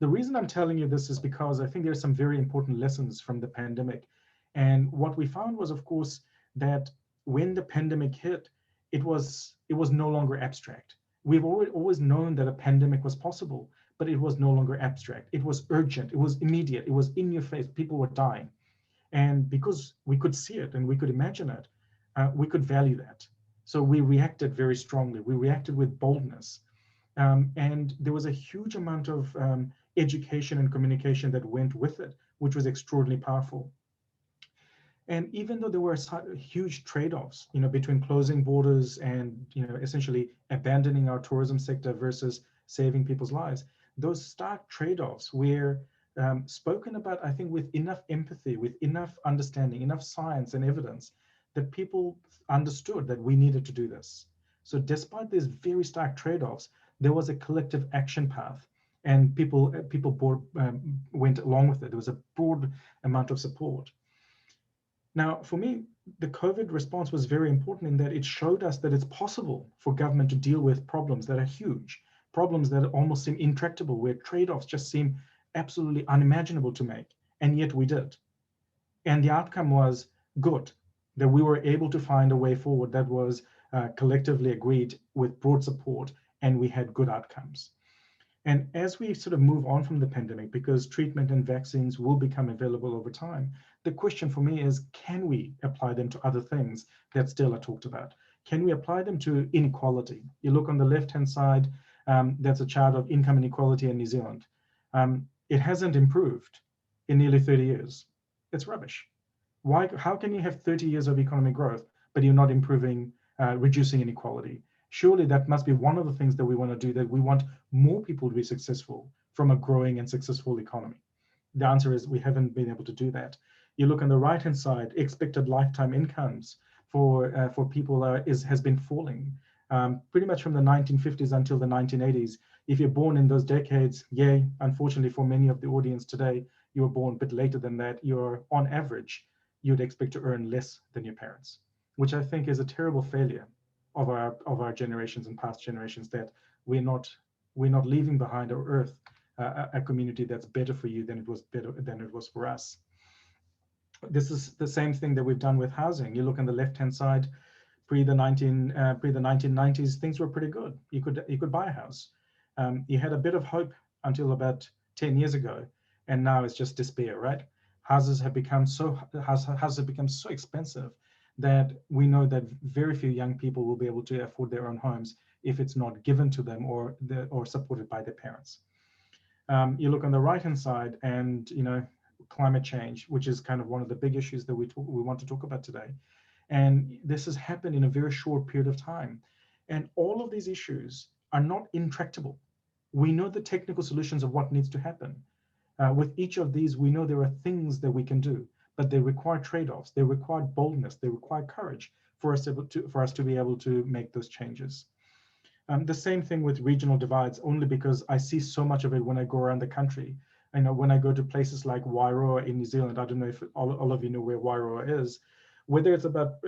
The reason I'm telling you this is because I think there's some very important lessons from the pandemic. And what we found was, of course, that when the pandemic hit, it was no longer abstract. We've always known that a pandemic was possible, but it was no longer abstract. It was urgent, it was immediate, it was in your face, people were dying. And because we could see it and we could imagine it, we could value that. So we reacted very strongly. We reacted with boldness. And there was a huge amount of education and communication that went with it, which was extraordinarily powerful. And even though there were huge trade-offs, between closing borders and, essentially abandoning our tourism sector versus saving people's lives, those stark trade-offs were spoken about, I think, with enough empathy, with enough understanding, enough science and evidence that people understood that we needed to do this. So despite these very stark trade-offs, there was a collective action path, and people went along with it. There was a broad amount of support. Now, for me, the COVID response was very important in that it showed us that it's possible for government to deal with problems that are huge, problems that almost seem intractable, where trade-offs just seem absolutely unimaginable to make, and yet we did. And the outcome was good, that we were able to find a way forward that was collectively agreed with broad support, and we had good outcomes. And as we sort of move on from the pandemic, because treatment and vaccines will become available over time, the question for me is, can we apply them to other things that still are talked about? Can we apply them to inequality? You look on the left-hand side, that's a chart of income inequality in New Zealand. It hasn't improved in nearly 30 years. It's rubbish. Why? How can you have 30 years of economic growth, but you're not improving, reducing inequality? Surely that must be one of the things that we want to do, that we want more people to be successful from a growing and successful economy. The answer is we haven't been able to do that. You look on the right-hand side, expected lifetime incomes for people has been falling pretty much from the 1950s until the 1980s. If you're born in those decades, yay, unfortunately for many of the audience today, you were born a bit later than that, you're on average, you'd expect to earn less than your parents, which I think is a terrible failure of our generations and past generations, that we're not leaving behind our earth a community that's better for you than it was for us. This is the same thing that we've done with housing. You look on the left-hand side, pre the 1990s, things were pretty good. You could buy a house. You had a bit of hope until about 10 years ago, and now it's just despair, right? Houses have become so expensive that we know that very few young people will be able to afford their own homes if it's not given to them or supported by their parents. You look on the right-hand side, and climate change, which is kind of one of the big issues that we want to talk about today. And this has happened in a very short period of time. And all of these issues are not intractable. We know the technical solutions of what needs to happen. With each of these, we know there are things that we can do, but they require trade-offs. They require boldness. They require courage for us to be able to make those changes. The same thing with regional divides, only because I see so much of it when I go around the country. I know when I go to places like Wairoa in New Zealand, I don't know if all of you know where Wairoa is, whether it's about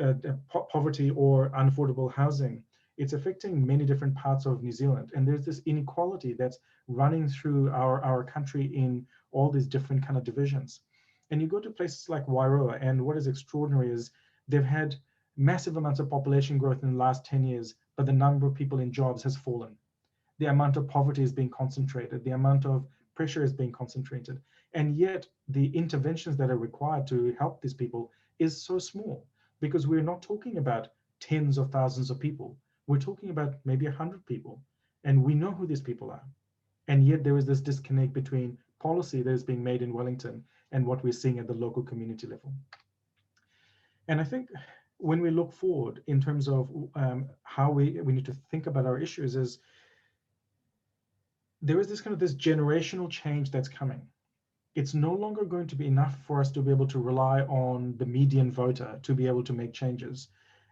poverty or unaffordable housing, it's affecting many different parts of New Zealand. And there's this inequality that's running through our country in all these different kind of divisions. And you go to places like Wairoa, and what is extraordinary is they've had massive amounts of population growth in the last 10 years, but the number of people in jobs has fallen. The amount of poverty is being concentrated, the amount of pressure is being concentrated. And yet the interventions that are required to help these people is so small, because we're not talking about tens of thousands of people. We're talking about maybe 100 people, and we know who these people are. And yet there is this disconnect between policy that is being made in Wellington and what we're seeing at the local community level. And I think when we look forward in terms of how we need to think about our issues, is there is this generational change that's coming. It's no longer going to be enough for us to be able to rely on the median voter to be able to make changes.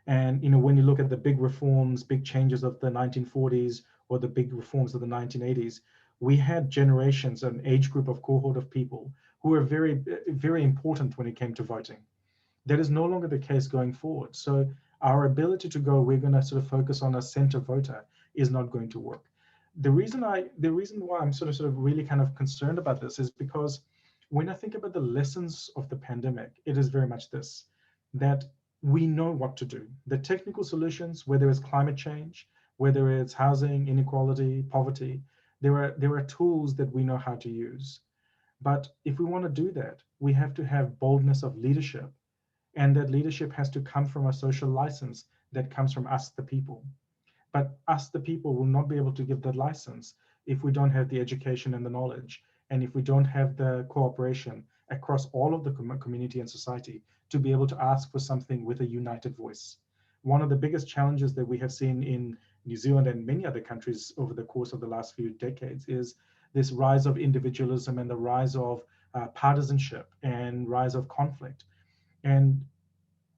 And when you look at the big reforms, big changes of the 1940s or the big reforms of the 1980s, we had generations, an age group of cohort of people who were very, very important when it came to voting. That is no longer the case going forward. So our ability to go, we're going to sort of focus on a center voter, is not going to work. The reason why I'm sort of really kind of concerned about this is because when I think about the lessons of the pandemic, it is very much this, that we know what to do. The technical solutions, whether it's climate change, whether it's housing, inequality, poverty, there are tools that we know how to use. But if we want to do that, we have to have boldness of leadership. And that leadership has to come from a social license that comes from us, the people. But us, the people, will not be able to give that license if we don't have the education and the knowledge, and if we don't have the cooperation across all of the community and society to be able to ask for something with a united voice. One of the biggest challenges that we have seen in New Zealand and many other countries over the course of the last few decades is this rise of individualism and the rise of partisanship and rise of conflict. And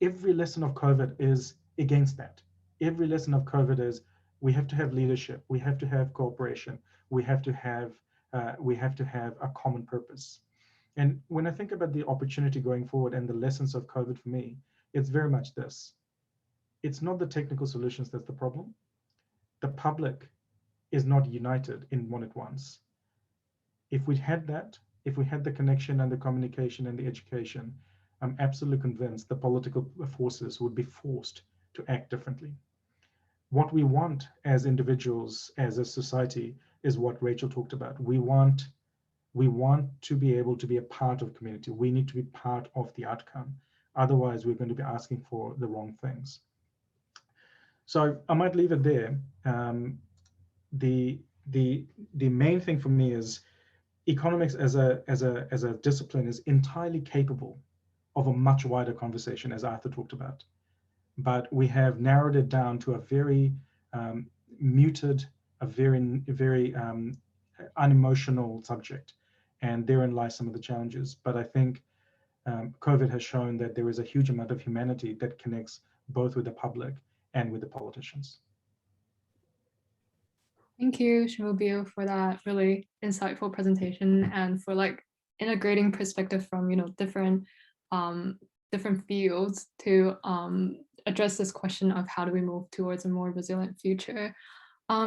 every lesson of COVID is against that. Every lesson of COVID is we have to have leadership, we have to have cooperation, we have to have a common purpose. And when I think about the opportunity going forward and the lessons of COVID for me, it's very much this. It's not the technical solutions that's the problem. The public is not united in what it wants. If we had that, if we had the connection and the communication and the education, I'm absolutely convinced the political forces would be forced to act differently. What we want as individuals, as a society, is what Rachel talked about. We want to be able to be a part of community. We need to be part of the outcome. Otherwise, we're going to be asking for the wrong things. So I might leave it there. The main thing for me is economics as a discipline is entirely capable of a much wider conversation, as Arthur talked about. But we have narrowed it down to a very muted, a very unemotional subject. And therein lies some of the challenges. But I think COVID has shown that there is a huge amount of humanity that connects both with the public and with the politicians. Thank you, Shimobio, for that really insightful presentation and for integrating perspective from different fields to address this question of how do we move towards a more resilient future.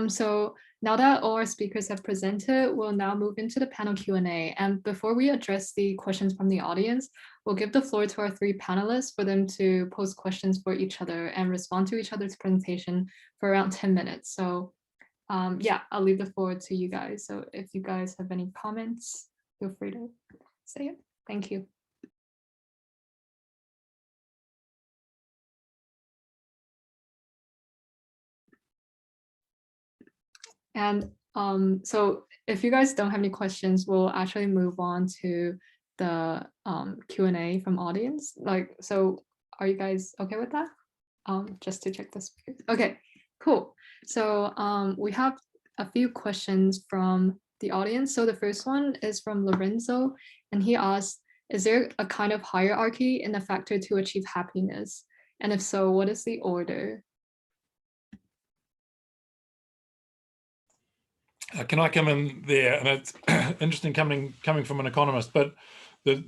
So now that all our speakers have presented, we'll now move into the panel Q&A. And before we address the questions from the audience, we'll give the floor to our three panelists for them to pose questions for each other and respond to each other's presentation for around 10 minutes. So yeah, I'll leave the floor to you guys. So if you guys have any comments, feel free to say it. Thank you. And so if you guys don't have any questions, we'll actually move on to the Q&A from audience. Like, so are you guys okay with that? Just to check this. Okay, cool. So we have a few questions from the audience. So the first one is from Lorenzo, and he asked, is there a kind of hierarchy in the factor to achieve happiness? And if so, what is the order? Can I come in there? And it's interesting coming from an economist, but the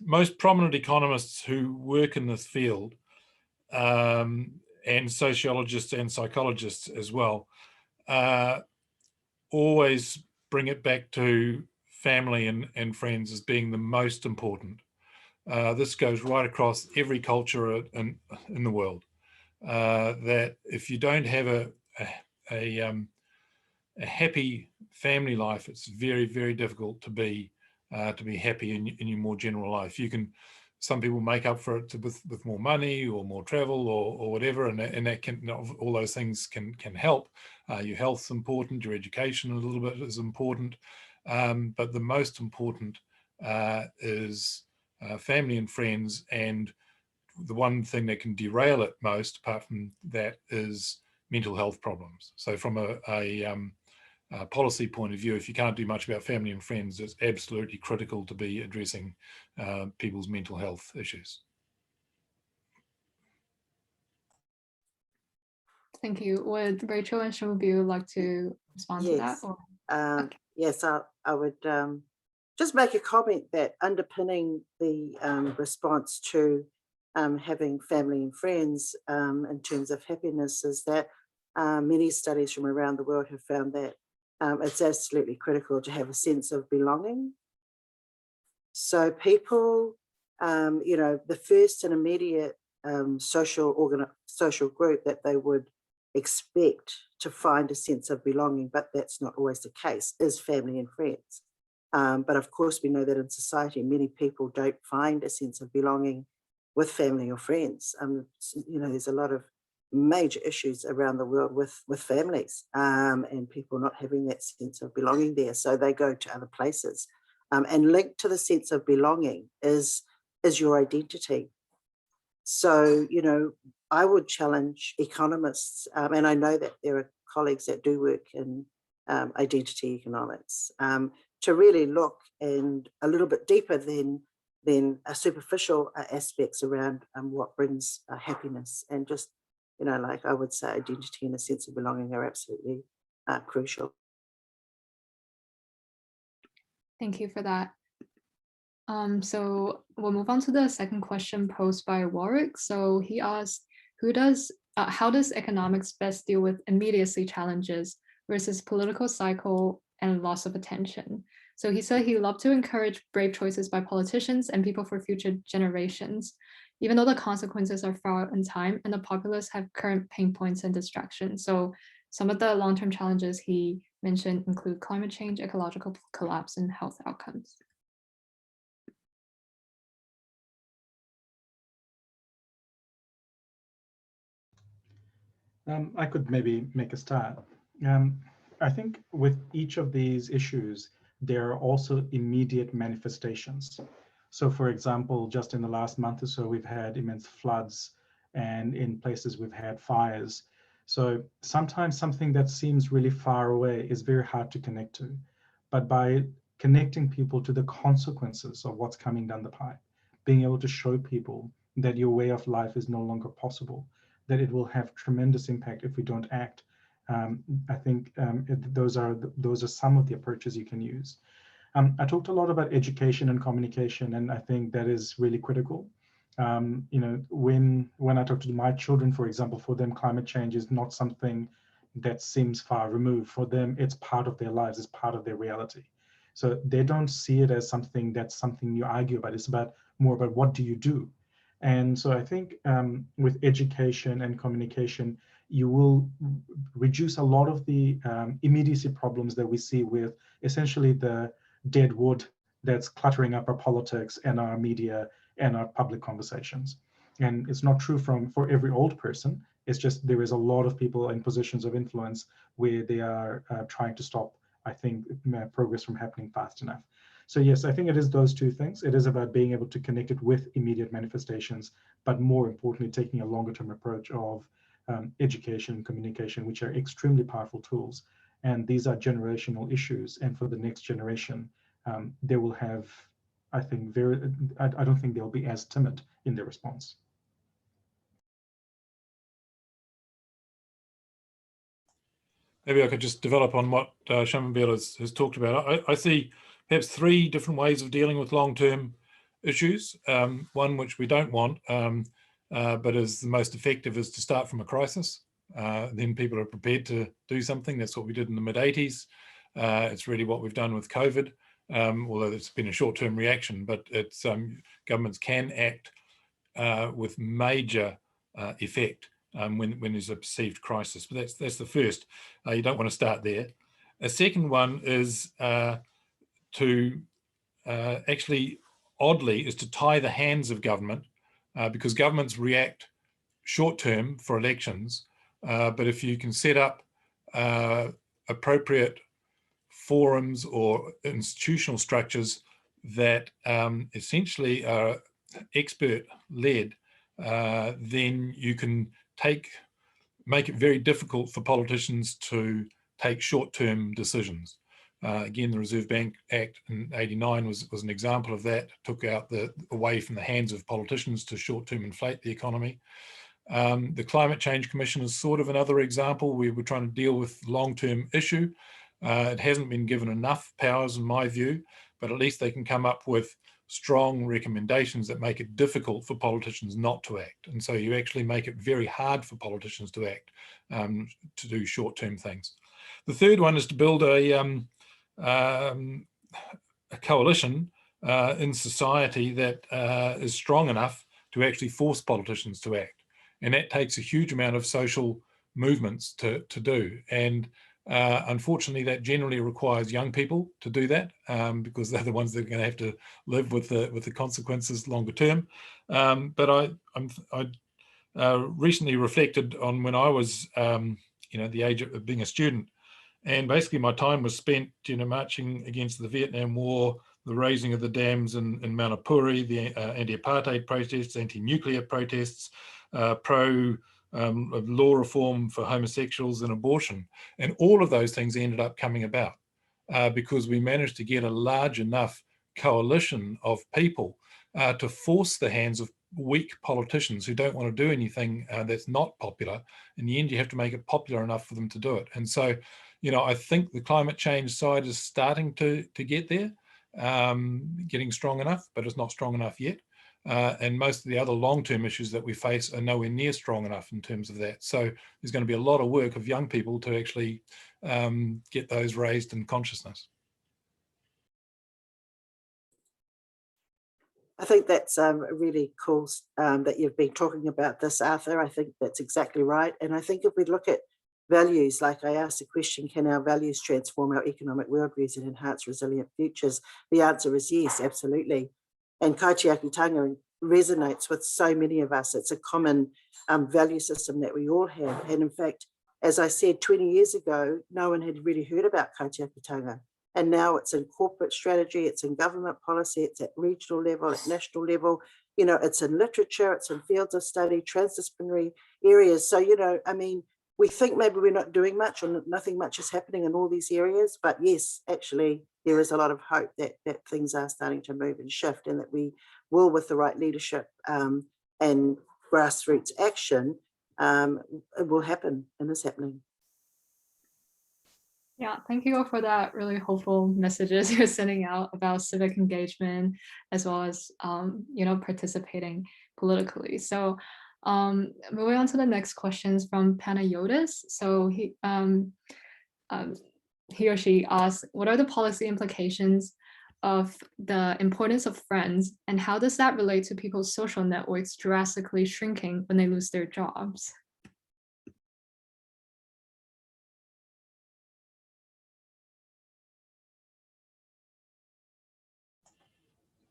most prominent economists who work in this field, and sociologists and psychologists as well, always bring it back to family and friends as being the most important. This goes right across every culture in the world, that if you don't have a happy family life, it's very, very difficult to be happy in your more general life. Some people make up for it with more money or more travel or whatever, and that can, all those things can help. Your health's important, your education a little bit is important, but the most important is family and friends. And the one thing that can derail it most, apart from that, is mental health problems. So from a policy point of view, if you can't do much about family and friends, it's absolutely critical to be addressing people's mental health issues. Thank you. Would Rachel and Shimobu like to respond to that? Or? Okay. Yes, I would just make a comment that underpinning the response to having family and friends in terms of happiness is that many studies from around the world have found that it's absolutely critical to have a sense of belonging. So people, the first and immediate social group that they would expect to find a sense of belonging, but that's not always the case, is family and friends. But of course, we know that in society, many people don't find a sense of belonging with family or friends. There's a lot of major issues around the world with families and people not having that sense of belonging there. So they go to other places. And linked to the sense of belonging is your identity. So, I would challenge economists, and I know that there are colleagues that do work in identity economics, to really look and a little bit deeper than superficial aspects around what brings happiness. And just, like I would say, identity and a sense of belonging are absolutely crucial. Thank you for that. So we'll move on to the second question posed by Warwick. So he asked, how does economics best deal with immediacy challenges versus political cycle and loss of attention? So he said he'd love to encourage brave choices by politicians and people for future generations, even though the consequences are far out in time and the populace have current pain points and distractions. So some of the long-term challenges he mentioned include climate change, ecological collapse, and health outcomes. I could maybe make a start. I think with each of these issues, there are also immediate manifestations. So for example, just in the last month or so, we've had immense floods, and in places we've had fires. So sometimes something that seems really far away is very hard to connect to. But by connecting people to the consequences of what's coming down the pipe, being able to show people that your way of life is no longer possible, that it will have tremendous impact if we don't act. I think those are some of the approaches you can use. I talked a lot about education and communication, and I think that is really critical. When I talk to my children, for example, for them, climate change is not something that seems far removed. For them, it's part of their lives, it's part of their reality. So they don't see it as something you argue about. It's more about what do you do? And so I think with education and communication, you will reduce a lot of the immediacy problems that we see with essentially the dead wood that's cluttering up our politics and our media and our public conversations. And it's not true for every old person. It's just there is a lot of people in positions of influence where they are trying to stop, I think, progress from happening fast enough. So yes, I think it is those two things. It is about being able to connect it with immediate manifestations, but more importantly, taking a longer term approach of education and communication, which are extremely powerful tools. And these are generational issues. And for the next generation, they will have, I think, I don't think they'll be as timid in their response. Maybe I could just develop on what Shamambeel has talked about. I see perhaps three different ways of dealing with long-term issues. One which we don't want, but is the most effective, is to start from a crisis. Then people are prepared to do something. That's what we did in the mid-80s. It's really what we've done with COVID, although it's been a short-term reaction, but it's governments can act with major effect when there's a perceived crisis. But that's the first. You don't want to start there. A second one is actually, oddly, is to tie the hands of government, because governments react short-term for elections, but if you can set up appropriate forums or institutional structures that essentially are expert-led, then you can make it very difficult for politicians to take short-term decisions. Again, the Reserve Bank Act in '89 was an example of that. It took out away from the hands of politicians to short-term inflate the economy. The Climate Change Commission is sort of another example where we're trying to deal with long-term issue. It hasn't been given enough powers, in my view, but at least they can come up with strong recommendations that make it difficult for politicians not to act. And so you actually make it very hard for politicians to act, to do short-term things. The third one is to build a coalition in society that is strong enough to actually force politicians to act. And that takes a huge amount of social movements to do. And unfortunately, that generally requires young people to do that, because they're the ones that are going to have to live with the consequences longer term. But I recently reflected on when I was, the age of being a student, and basically my time was spent, marching against the Vietnam War, the raising of the dams in Manapuri, the anti-apartheid protests, anti-nuclear protests, pro law reform for homosexuals and abortion. And all of those things ended up coming about because we managed to get a large enough coalition of people to force the hands of weak politicians who don't want to do anything that's not popular. In the end, you have to make it popular enough for them to do it. And so, I think the climate change side is starting to get there, getting strong enough, but it's not strong enough yet. And most of the other long-term issues that we face are nowhere near strong enough in terms of that. So there's going to be a lot of work of young people to actually get those raised in consciousness. I think that's really cool that you've been talking about this, Arthur. I think that's exactly right. And I think if we look at values, like I asked the question, can our values transform our economic worldviews and enhance resilient futures? The answer is yes, absolutely. And Kaikaikitanga resonates with so many of us. It's a common value system that we all have. And in fact, as I said, 20 years ago, no one had really heard about Kaikaikitanga. And now it's in corporate strategy, it's in government policy, it's at regional level, at national level, it's in literature, it's in fields of study, transdisciplinary areas. So, we think maybe we're not doing much or nothing much is happening in all these areas, but yes, actually, there is a lot of hope that things are starting to move and shift, and that we will, with the right leadership and grassroots action, it will happen and is happening. Yeah, thank you all for that really hopeful messages you're sending out about civic engagement, as well as, participating politically. So moving on to the next questions from Panayotis. So he or she asks, what are the policy implications of the importance of friends, and how does that relate to people's social networks drastically shrinking when they lose their jobs?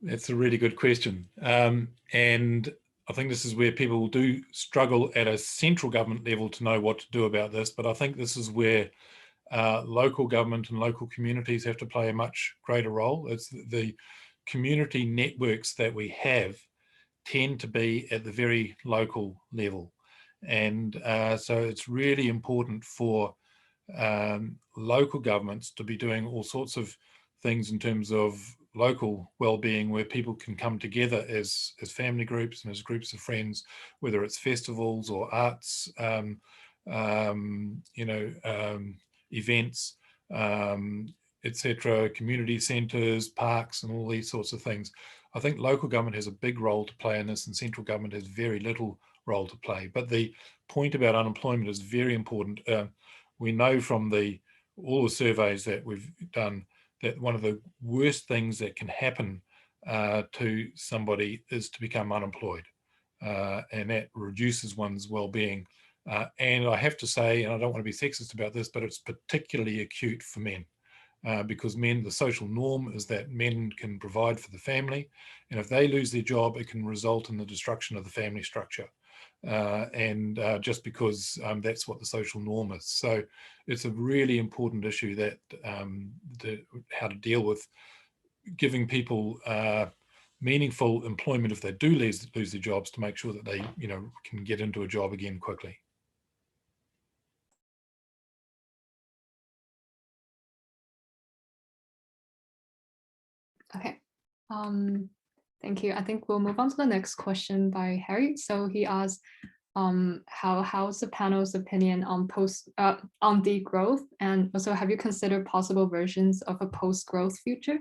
That's a really good question. And I think this is where people do struggle at a central government level to know what to do about this, but I think this is where local government and local communities have to play a much greater role. It's the community networks that we have tend to be at the very local level. And so it's really important for local governments to be doing all sorts of things in terms of local well-being, where people can come together as family groups and as groups of friends, whether it's festivals or arts, events, etc., community centres, parks, and all these sorts of things. I think local government has a big role to play in this, and central government has very little role to play. But the point about unemployment is very important. We know from all the surveys that we've done that one of the worst things that can happen to somebody is to become unemployed, and that reduces one's well-being. And I have to say, and I don't want to be sexist about this, but it's particularly acute for men. Because men, the social norm is that men can provide for the family, and if they lose their job, it can result in the destruction of the family structure. Just because that's what the social norm is. So it's a really important issue that how to deal with giving people meaningful employment if they do lose their jobs, to make sure that they can get into a job again quickly. Okay, thank you. I think we'll move on to the next question by Harry. So he asked, how's the panel's opinion on degrowth, and also have you considered possible versions of a post-growth future?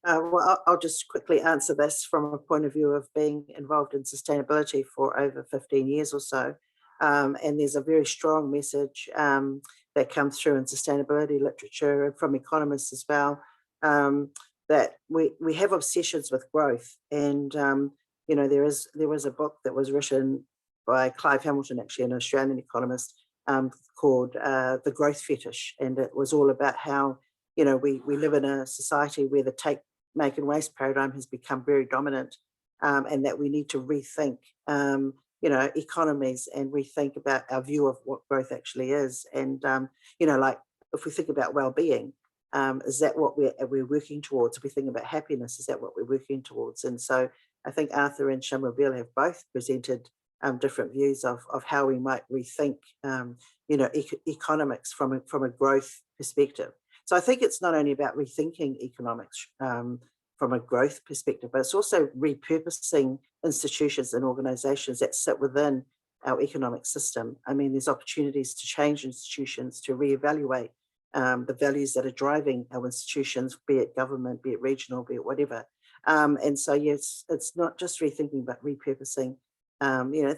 Well, I'll just quickly answer this from a point of view of being involved in sustainability for over 15 years or so. And there's a very strong message that comes through in sustainability literature and from economists as well, that we have obsessions with growth. And, there was a book that was written by Clive Hamilton, actually an Australian economist, called The Growth Fetish. And it was all about how, we live in a society where the take, make and waste paradigm has become very dominant, and that we need to rethink economies and rethink about our view of what growth actually is. And like if we think about well-being, is that what we're working towards? If we think about happiness, is that what we're working towards? And so I think Arthur and Shamobile have both presented different views of how we might rethink economics from a growth perspective. So I think it's not only about rethinking economics from a growth perspective, but it's also repurposing institutions and organizations that sit within our economic system. I mean, there's opportunities to change institutions, to reevaluate the values that are driving our institutions, be it government, be it regional, be it whatever. And so, yes, it's not just rethinking, but repurposing,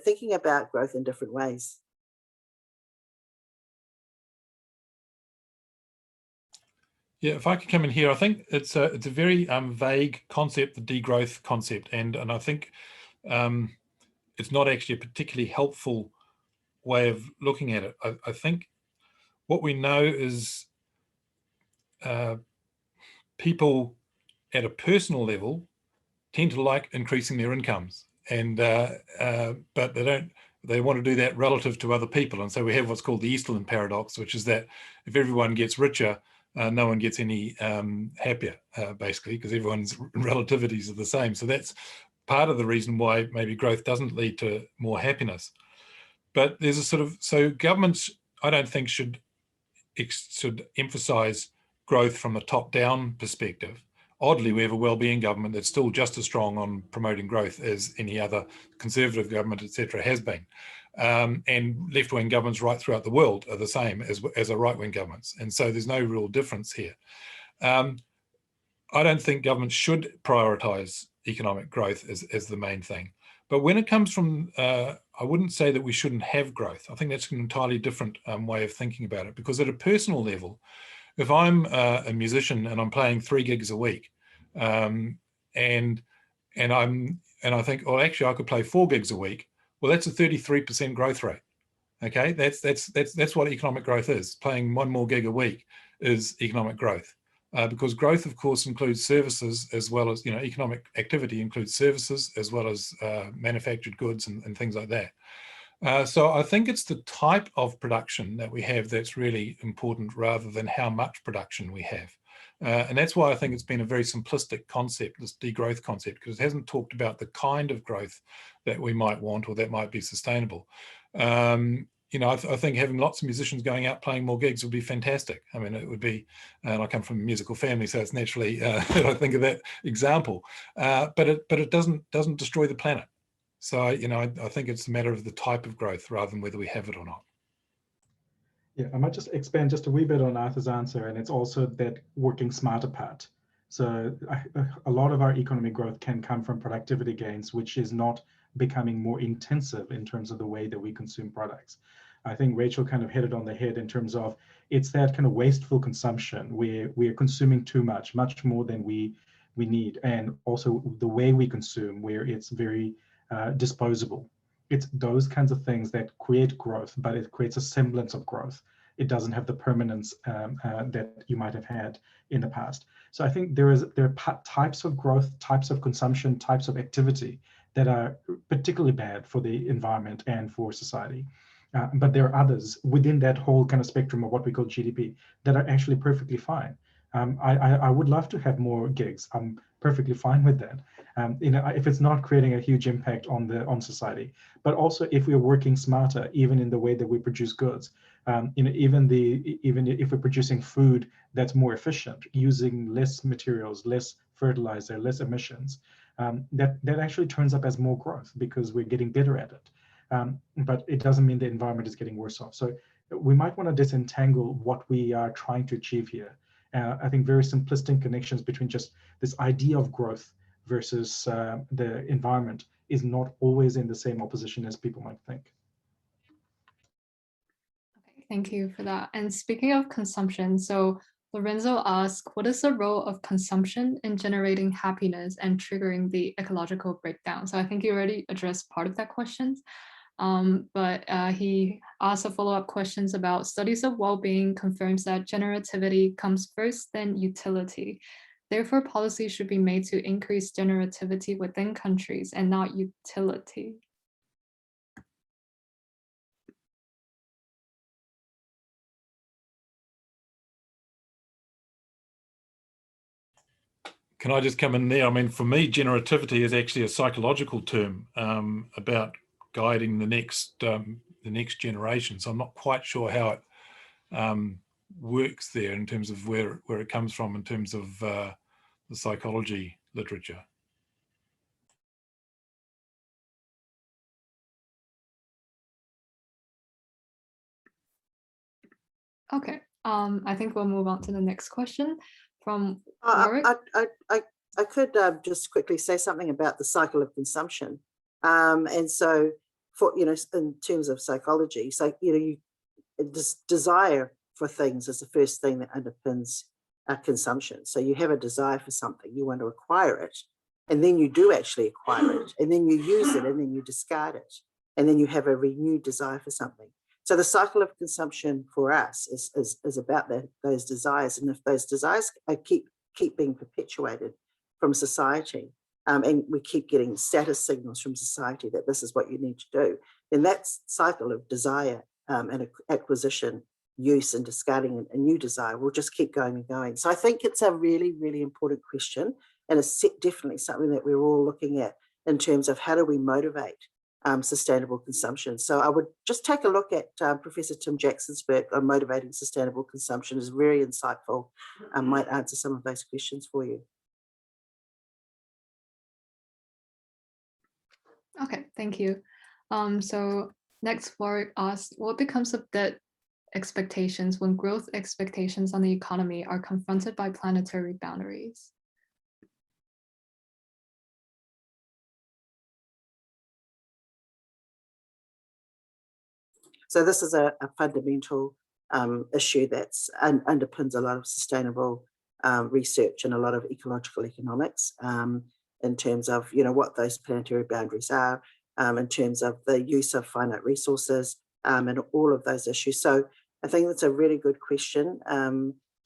thinking about growth in different ways. Yeah, if I could come in here, I think it's a very vague concept, the degrowth concept, and I think it's not actually a particularly helpful way of looking at it. I think what we know is people at a personal level tend to like increasing their incomes, and but they want to do that relative to other people, and so we have what's called the Easterlin paradox, which is that if everyone gets richer, no one gets any happier, basically, because everyone's relativities are the same. So that's part of the reason why maybe growth doesn't lead to more happiness. But there's a sort of, so governments, I don't think should emphasize growth from a top-down perspective. Oddly, we have a well-being government that's still just as strong on promoting growth as any other conservative government, etc., has been. And left-wing governments right throughout the world are the same as a right-wing governments. And so there's no real difference here. I don't think governments should prioritise economic growth as the main thing. But when it comes from, I wouldn't say that we shouldn't have growth. I think that's an entirely different way of thinking about it, because at a personal level, if I'm a musician and I'm playing 3 gigs a week, and I think, oh, actually I could play 4 gigs a week, well, that's a 33% growth rate. Okay, that's what economic growth is. Paying 1 more gig a week is economic growth, because growth, of course, includes services as well as, economic activity includes services as well as manufactured goods and things like that. So I think it's the type of production that we have that's really important rather than how much production we have. And that's why I think it's been a very simplistic concept, this degrowth concept, because it hasn't talked about the kind of growth that we might want or that might be sustainable. I think having lots of musicians going out playing more gigs would be fantastic. I mean, it would be, and I come from a musical family, so it's naturally that I think of that example. But it doesn't destroy the planet. So, I think it's a matter of the type of growth rather than whether we have it or not. Yeah, I might just expand just a wee bit on Arthur's answer, and it's also that working smarter part. So a lot of our economic growth can come from productivity gains, which is not becoming more intensive in terms of the way that we consume products. I think Rachel kind of hit it on the head in terms of it's that kind of wasteful consumption where we are consuming too much more than we need, and also the way we consume where it's very disposable. It's those kinds of things that create growth, but it creates a semblance of growth. It doesn't have the permanence that you might have had in the past. So I think there are types of growth, types of consumption, types of activity that are particularly bad for the environment and for society. But there are others within that whole kind of spectrum of what we call GDP that are actually perfectly fine. I would love to have more gigs. I'm perfectly fine with that. If it's not creating a huge impact on society, but also if we're working smarter, even in the way that we produce goods, even if we're producing food that's more efficient, using less materials, less fertilizer, less emissions, that actually turns up as more growth because we're getting better at it. But it doesn't mean the environment is getting worse off. So we might want to disentangle what we are trying to achieve here. I think very simplistic connections between just this idea of growth versus the environment is not always in the same opposition as people might think. Okay, thank you for that. And speaking of consumption, so Lorenzo asked, what is the role of consumption in generating happiness and triggering the ecological breakdown? So I think you already addressed part of that question. But he asked a follow-up questions about studies of well-being confirms that generativity comes first, then utility. Therefore, policy should be made to increase generativity within countries and not utility. Can I just come in there? I mean, for me, generativity is actually a psychological term about guiding the next generation. So I'm not quite sure how it works there in terms of where it comes from in terms of the psychology literature. Okay, I think we'll move on to the next question from Warwick. I could just quickly say something about the cycle of consumption. And so for, in terms of psychology, so, this desire for things is the first thing that underpins consumption. So you have a desire for something, you want to acquire it, and then you do actually acquire it, and then you use it, and then you discard it, and then you have a renewed desire for something. So the cycle of consumption for us is about those desires, and if those desires keep being perpetuated from society, and we keep getting status signals from society that this is what you need to do, then that cycle of desire and acquisition, use and discarding a new desire will just keep going and going. So I think it's a really, really important question, and it's definitely something that we're all looking at in terms of how do we motivate sustainable consumption. So I would just take a look at Professor Tim Jackson's work on motivating sustainable consumption. Is very insightful. Might answer some of those questions for you. Okay, thank you. So next, Warwick asked, what becomes of debt expectations when growth expectations on the economy are confronted by planetary boundaries? So this is a fundamental issue that's underpins a lot of sustainable research and a lot of ecological economics in terms of what those planetary boundaries are, in terms of the use of finite resources, and all of those issues. So I think that's a really good question.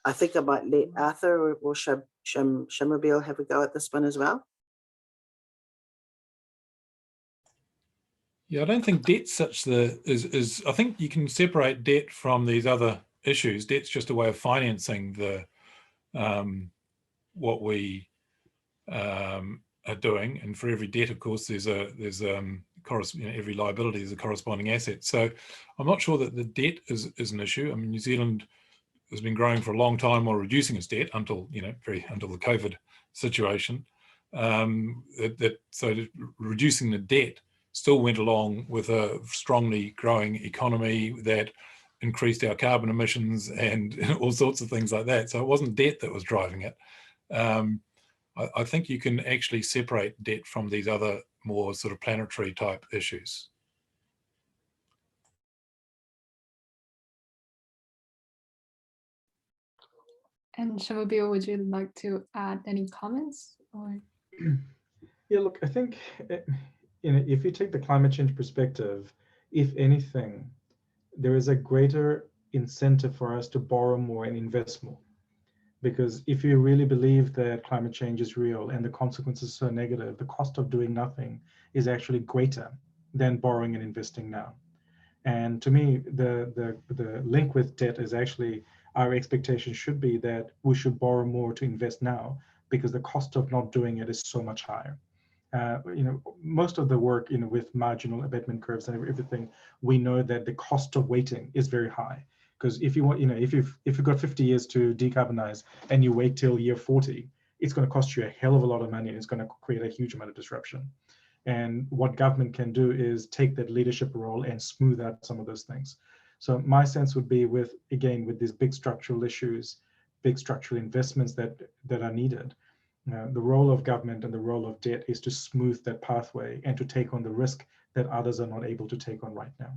I think I might let Arthur or Shamabeel have a go at this one as well. Yeah, I don't think debt's such is I think you can separate debt from these other issues. Debt's just a way of financing the what we are doing, and for every debt, of course, there's every liability is a corresponding asset. So I'm not sure that the debt is an issue. I mean, New Zealand has been growing for a long time while reducing its debt until until the COVID situation. So reducing the debt still went along with a strongly growing economy that increased our carbon emissions and all sorts of things like that. So it wasn't debt that was driving it. I think you can actually separate debt from these other more sort of planetary type issues. And Shamabeel, would you like to add any comments? Or? Yeah, look, I think if you take the climate change perspective, if anything, there is a greater incentive for us to borrow more and invest more. Because if you really believe that climate change is real and the consequences are so negative, the cost of doing nothing is actually greater than borrowing and investing now. And to me, the link with debt is actually our expectation should be that we should borrow more to invest now because the cost of not doing it is so much higher. Most of the work, with marginal abatement curves and everything, we know that the cost of waiting is very high. Because if you want, if you've got 50 years to decarbonize and you wait till year 40, it's going to cost you a hell of a lot of money and it's going to create a huge amount of disruption. And what government can do is take that leadership role and smooth out some of those things. So my sense would be with these big structural issues, big structural investments that are needed, the role of government and the role of debt is to smooth that pathway and to take on the risk that others are not able to take on right now.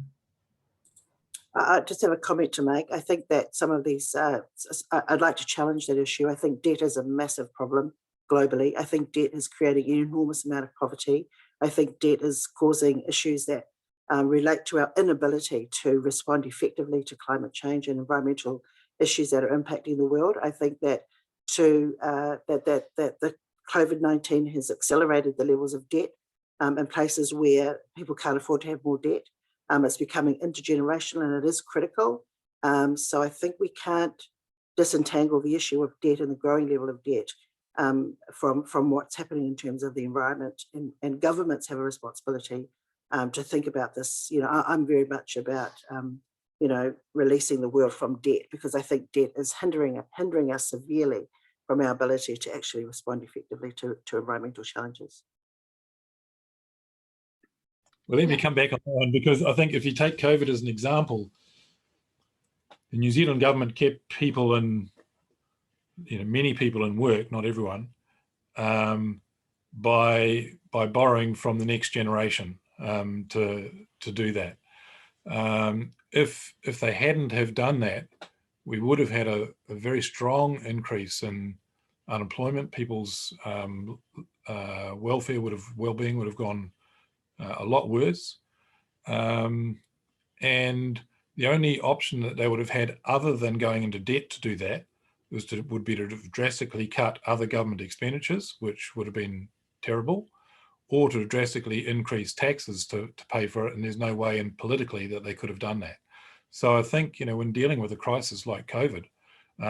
I just have a comment to make. I think that some of these, I'd like to challenge that issue. I think debt is a massive problem globally. I think debt is creating an enormous amount of poverty. I think debt is causing issues that relate to our inability to respond effectively to climate change and environmental issues that are impacting the world. I think that that the COVID-19 has accelerated the levels of debt in places where people can't afford to have more debt. It's becoming intergenerational and it is critical. So I think we can't disentangle the issue of debt and the growing level of debt from what's happening in terms of the environment, and governments have a responsibility to think about this. I'm very much about releasing the world from debt, because I think debt is hindering us severely from our ability to actually respond effectively to environmental challenges. Well, let me come back on that one, because I think if you take COVID as an example, the New Zealand government kept people in, many people in work, not everyone, by borrowing from the next generation to do that. If they hadn't have done that, we would have had a very strong increase in unemployment. People's well-being would have gone a lot worse. And the only option that they would have had other than going into debt to do that would be to drastically cut other government expenditures, which would have been terrible, or to drastically increase taxes to pay for it. And there's no way in politically that they could have done that. So I think, when dealing with a crisis like COVID,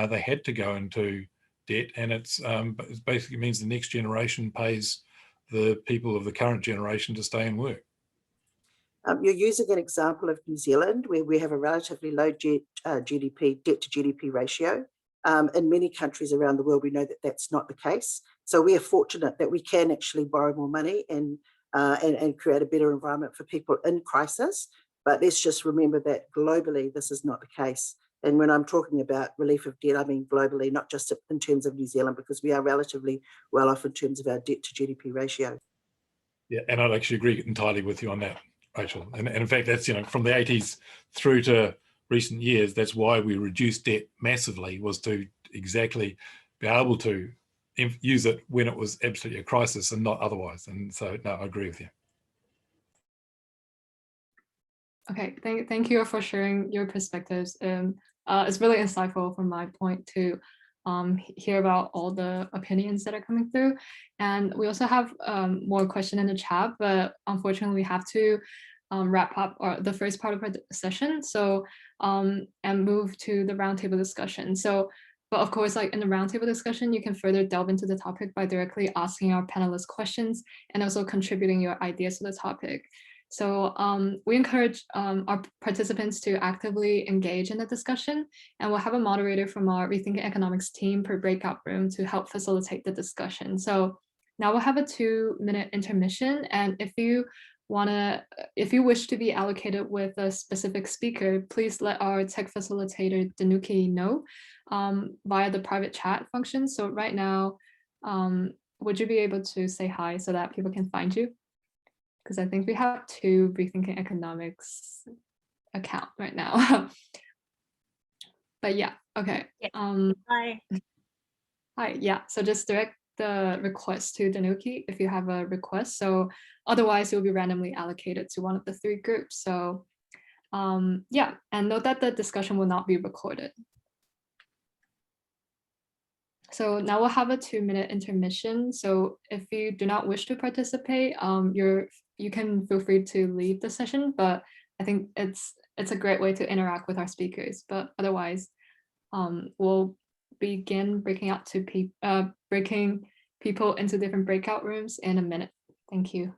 they had to go into debt, and it basically means the next generation pays the people of the current generation to stay and work. You're using an example of New Zealand, where we have a relatively low debt to GDP ratio. In many countries around the world, we know that that's not the case. So we are fortunate that we can actually borrow more money and create a better environment for people in crisis. But let's just remember that globally, this is not the case. And when I'm talking about relief of debt, I mean globally, not just in terms of New Zealand, because we are relatively well off in terms of our debt to GDP ratio. Yeah, and I'd actually agree entirely with you on that, Rachel. And in fact, that's, from the 80s through to recent years, that's why we reduced debt massively, was to exactly be able to use it when it was absolutely a crisis and not otherwise. And so, no, I agree with you. Okay, thank you for sharing your perspectives. It's really insightful from my point to hear about all the opinions that are coming through. And we also have more question in the chat, but unfortunately we have to wrap up the first part of our session. So and move to the roundtable discussion. So, but of course, like in the roundtable discussion, you can further delve into the topic by directly asking our panelists questions and also contributing your ideas to the topic. So we encourage our participants to actively engage in the discussion, and we'll have a moderator from our Rethinking Economics team per breakout room to help facilitate the discussion. So now we'll have a 2-minute intermission, and if you wish to be allocated with a specific speaker, please let our tech facilitator Danuki know via the private chat function. So right now, would you be able to say hi so that people can find you? Because I think we have 2 Rethinking Economics account right now. But yeah, okay. Hi. Hi, yeah, so just direct the request to Danuki if you have a request. So otherwise you'll be randomly allocated to one of the 3 groups. So yeah, and note that the discussion will not be recorded. So now we'll have a 2-minute intermission. So if you do not wish to participate, you can feel free to leave the session, but I think it's a great way to interact with our speakers. But otherwise, we'll begin breaking people into different breakout rooms in a minute. Thank you.